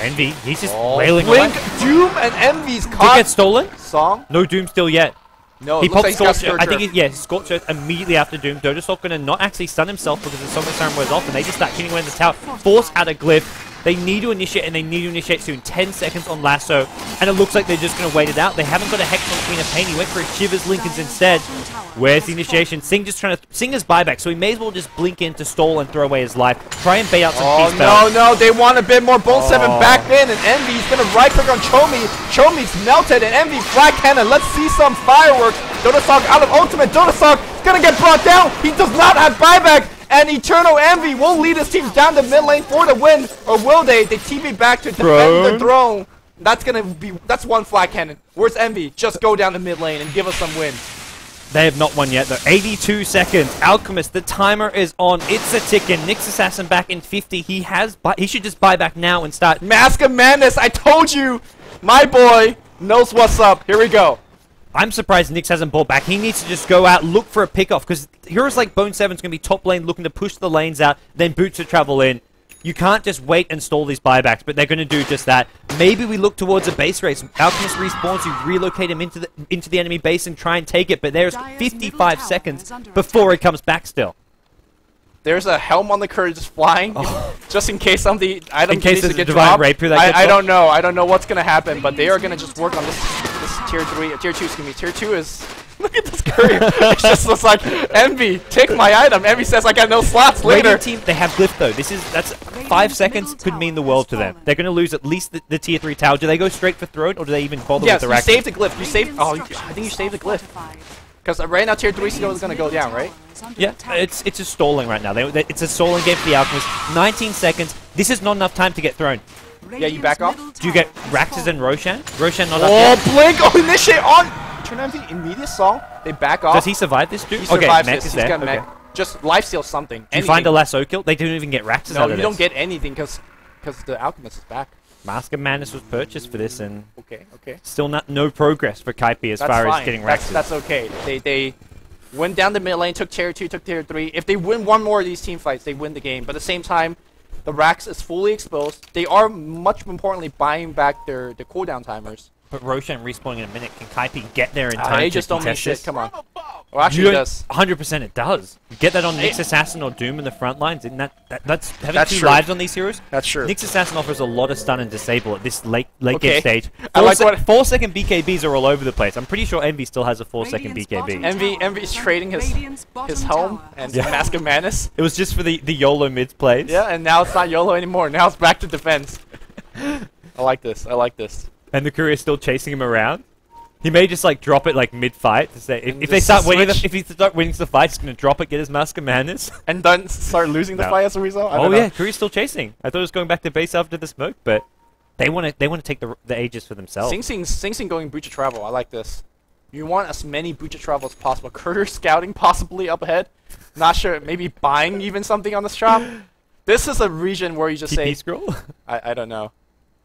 Envy, he's just wailing Blink, away. Doom, and Envy's caught. Did it get stolen? Song? No Doom still yet. No, he popped Scorch Earth. I think Scorch Earth immediately after Doom. DotaStalk gonna not actually stun himself because the Song of the Siren wears off, and they just start hitting away in the tower. Force out a glyph. They need to initiate, and they need to initiate soon. 10 seconds on Lasso, and it looks like they're just going to wait it out. They haven't got a Hex on Queen of Pain. He went for a Shivers Lincolns instead. Where's the initiation? Sing just trying to... Sing his buyback, so he may as well just blink in to stall and throw away his life. Try and bait out some key spells. No, they want a bit more. Bone7 back in, and Envy's going to right-click on Chomy. Chomy's melted, and Envy flag cannon. Let's see some fireworks. DotaStalk out of ultimate. DotaStalk is going to get brought down. He does not have buyback. And Eternal Envy will lead his team down the mid lane for the win, or will they? They TP back to defend the throne. That's one flag cannon. Where's Envy? Just go down the mid lane and give us some win. They have not won yet though. 82 seconds. Alchemist, the timer is on. It's a ticking. Nyx Assassin back in 50. He should just buy back now and start. Mask of Madness. I told you, my boy knows what's up. Here we go. I'm surprised Nyx hasn't bought back. He needs to just go out, look for a pick-off, because heroes like Bone7's going to be top lane looking to push the lanes out, then Boots to travel in. You can't just wait and stall these buybacks, but they're going to do just that. Maybe we look towards a base race. Alchemist respawns, you relocate him into the enemy base and try and take it, but there's 55 seconds before it comes back still. There's a helm on the curve just flying, just in case some of the items in case needs to get Divine dropped. Rapier that I don't know. I don't know what's going to happen, but they are going to just work on this This is tier 3, tier 2, excuse me. Tier 2 is... Look at this courier. It just looks like, Envy, take my item. Envy says I got no slots later. Radiant team, they have glyph though. That's 5 seconds could mean the world to them. They're going to lose at least the tier 3 tower. Do they go straight for throne, or do they even bother with the rack? Yes, you saved the glyph. You saved... Oh, I think you saved the glyph. Because right now tier 3 skill is going to go down, right? Yeah, it's just stalling right now. It's a stalling game for the Alchemist. 19 seconds. This is not enough time to get thrown. Yeah, you back off. Do you get Raxus and Roshan? Roshan not up yet. Oh, Blink! Oh, initiate on! eternalenvy, immediate song. They back off. Does he survive this, dude? He survives Mech this. is He's there. got Mech. Just lifesteal something. Do you find a lasso kill? They don't even get Raxus out of this. No, you don't get anything because the Alchemist is back. Mask of Madness was purchased for this, and okay. still no progress for Kaipi as far as getting Raxus. That's okay. They went down the mid lane, took tier 2, took tier 3. If they win one more of these team fights, they win the game. But at the same time, the Rax is fully exposed. They are, much importantly, buying back their cooldown timers. But Roshan respawning in a minute. Can Kaipi get there in time They to just don't mean contest shit. this? Come on. Well, actually, it does. 100% it does. You get that on Nyx Assassin or Doom in the front lines, and that's having That's 2 true. lives on these heroes. That's true. Nyx Assassin offers a lot of stun and disable at this late Okay. game stage. I like what 4-second BKBs are all over the place. I'm pretty sure Envy still has a 4-second BKB. Envy is trading his helm and Mask of Madness. It was just for the YOLO mids plays. Yeah, and now it's not YOLO anymore. Now it's back to defense. I like this. I like this. And the courier's still chasing him around. He may just like drop it like mid-fight to say if they just start winning, switch. if he start winning the fight, he's gonna drop it, get his Mask of Madness. And then start losing the No. fight as a result? I Oh don't know. yeah, courier's still chasing. I thought it was going back to base after the smoke, but they want to take the Aegis for themselves. Sing Sing going Breach of Travel. I like this. You want as many Breach of Travel as possible. Courier scouting possibly up ahead. Not sure. Maybe buying even something on this shop. This is a region where you just TP say scroll. I don't know.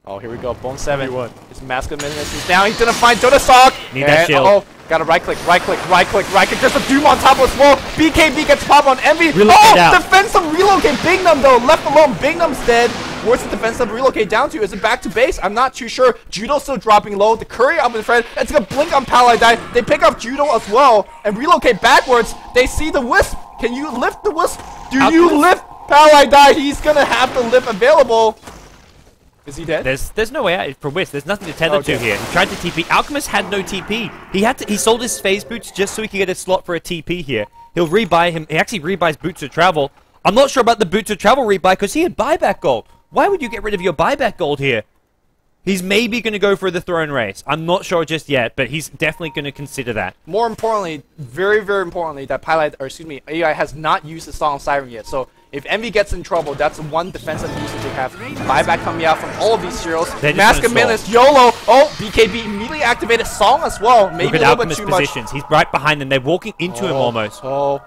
Oh, here we go. Bone 7. Won. His Mask of Madness is down. He's gonna find DotaStalk. Need that shield. Oh, gotta right click. There's a Doom on top of the wall. BKB gets popped on Envy. Relocate out. Defensive relocate. Bignum though, left alone. Bignum's dead. Where's the defensive relocate down to? Is it back to base? I'm not too sure. Judo still dropping low. The courier up in front. It's gonna blink on pieliedie. They pick up Judo as well and relocate backwards. They see the Wisp. Can you lift the Wisp? Do you lift pieliedie? He's gonna have the lift available. Is he dead? There's no way out for Wisp. There's nothing to tether to here. He tried to TP. Alchemist had no TP. He sold his phase boots just so he could get a slot for a TP here. He'll rebuy him. He actually rebuys boots of travel. I'm not sure about the boots of travel rebuy because he had buyback gold. Why would you get rid of your buyback gold here? He's maybe going to go for the throne race. I'm not sure just yet, but he's definitely going to consider that. More importantly, very, very importantly, that AI has not used the Song of Siren yet. So if Envy gets in trouble, that's one defensive usage they have. Buyback coming out from all of these heroes. Mask of Madness, YOLO. Oh, BKB immediately activated Song as well. Maybe Look at a little bit Alchemist too much. positions. He's right behind them. They're walking into him almost. Oh.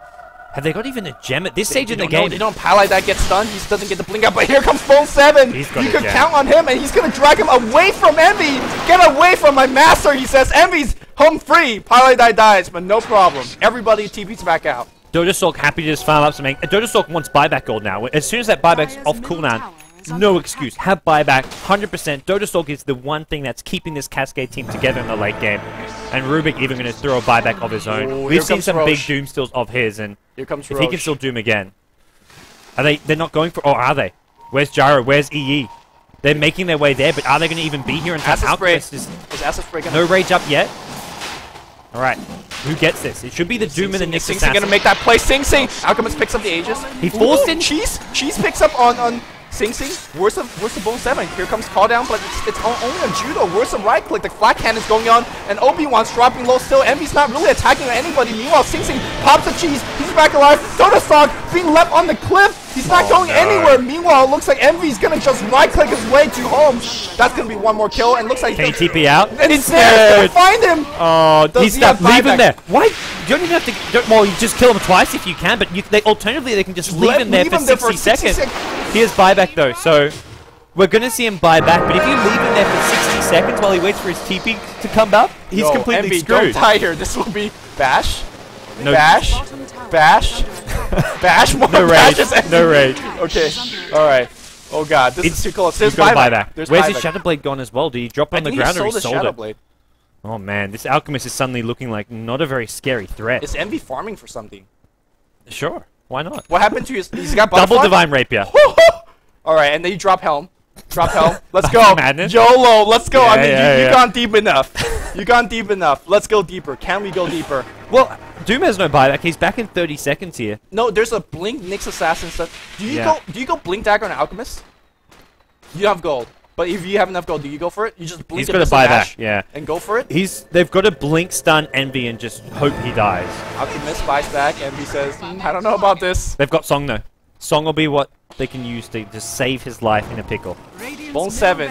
Have they got even a gem at this stage in the No, game? they don't. pieliedie gets stunned. He doesn't get the blink out. But here comes Bone 7. He's got You a could gem. count on him, and he's going to drag him away from Envy. Get away from my master, he says. Envy's home free. pieliedie dies, but no problem. Everybody TP's back out. DotaStalk happy to just farm up something. DotaStalk wants buyback gold now. As soon as that buyback's off cooldown, no excuse. Have buyback, 100%. DotaStalk is the one thing that's keeping this Cascade team together in the late game. And Rubik even going to throw a buyback of his own. Ooh, We've here seen comes some Roche. big Doom stills of his, and Here comes if he can Roche. still Doom again. They're not going for, or are they? Where's Gyro? Where's EE? They're making their way there, but are they going to even be here in time? Acid spray. Alchemist is Is Acid Spray gonna... no rage up yet. Alright, who gets this? It should be the Doom and the Nyx Sing Assassin. gonna make that play. Sing. Alchemist picks up the Aegis. He forced in. Cheese picks up on Sing. Where's the Bone 7? Here comes Call Down, but it's only on Judo. Where's the right click? The flat cannon's going on, and Obiwan's dropping low still. Envy's not really attacking anybody. Meanwhile, Sing pops the cheese. He's back alive. DotaStalk being left on the cliff. He's not going anywhere. Meanwhile, it looks like Envy's gonna just right click his way to home. That's gonna be one more kill, and looks like Can he TP out? And he's there. Find him. Oh, Does he's he stuck. have Leave him buyback? there. Why? You don't even have to. Well, you just kill him twice if you can, but alternatively they can just leave him there leave for him there 60 for 60 seconds. He has buyback though, so we're gonna see him buy back. But if you leave him there for 60 seconds while he waits for his TP to come up, he's Yo, completely Envy, screwed. don't die here. This will be Bash. No, Bash. More no rage. bashes. No rage. Okay. All right. Oh god, this is too close. There's He's got buyback. buyback. There's Where's buyback. his Shadowblade gone as well? Did he drop on the ground or he the sold it? Shadowblade. Oh man, this Alchemist is suddenly looking like not a very scary threat. Is Envy farming for something? Sure, why not? What happened to his? He's got Double butterfly? Divine Rapier. All right, and then you drop Helm. Drop Helm. Let's Mask go. of Madness. YOLO. Let's go. Yeah, I mean, yeah, you've yeah. gone deep enough. You gone deep enough. Let's go deeper. Can we go deeper? Well, Doom has no buyback. He's back in 30 seconds here. No, there's a Blink Nyx Assassin stuff. Do you go Blink Dagger on an Alchemist? You have gold. But if you have enough gold, do you go for it? You just blink. He's got to buy back, yeah. And go for it? They've got to blink, stun, Envy, and just hope he dies. Alchemist buys back, Envy says, I don't know about this. They've got Song, though. Song will be what they can use to just save his life in a pickle. Bone 7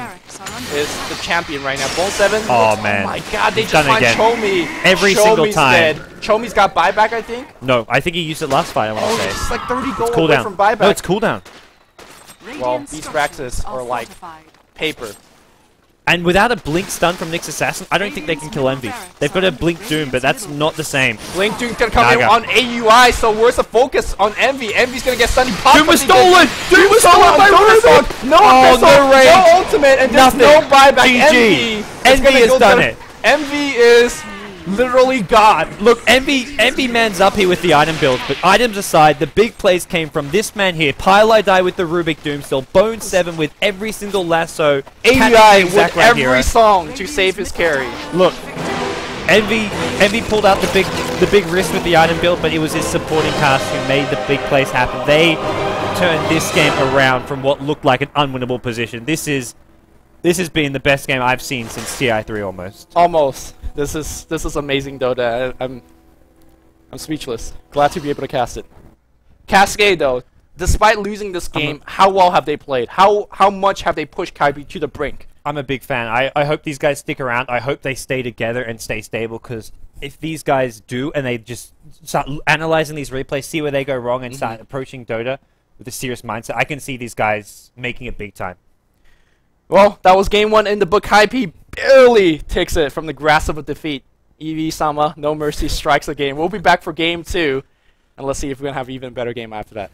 is the champion right now. Bone 7. Oh, man. Oh, my God. They He's just find again. Chomy. Every single time. Dead. Chomy's got buyback, I think? No, I think he used it last fight, I want to say. It's like 30 gold It's cooldown. from buyback. No, it's cooldown. Well, these Raxus are like paper. And without a blink stun from Nyx Assassin, I don't think they can kill Envy. They've got a blink Doom, but that's not the same. Blink Doom's gonna come in on AUI, so where's the focus on Envy? Envy's gonna get stunned. Doom was stolen! Doom was stolen by dotastalk! No no ultimate, and there's no buyback. GG. Envy has done it. Envy is literally God. Look, Envy man's up here with the item build, but items aside, the big plays came from this man here. Pieliedie with the Rubik Doomstill, Bone 7 with every single lasso, AUI with every song to save his carry. Look, Envy pulled out the big risk with the item build, but it was his supporting cast who made the big plays happen. They turned this game around from what looked like an unwinnable position. This has been the best game I've seen since TI3 almost. Almost. This is amazing, Dota. I'm speechless. Glad to be able to cast it. Cascade, though, despite losing this game, how well have they played? How much have they pushed Kaipi to the brink? I'm a big fan. I hope these guys stick around. I hope they stay together and stay stable, because if these guys do and they just start analyzing these replays, see where they go wrong, and start approaching Dota with a serious mindset, I can see these guys making it big time. Well, that was game 1 in the book. Kaipi barely takes it from the grasp of a defeat. EV-sama, no mercy, strikes the game. We'll be back for game 2, and let's see if we're going to have an even better game after that.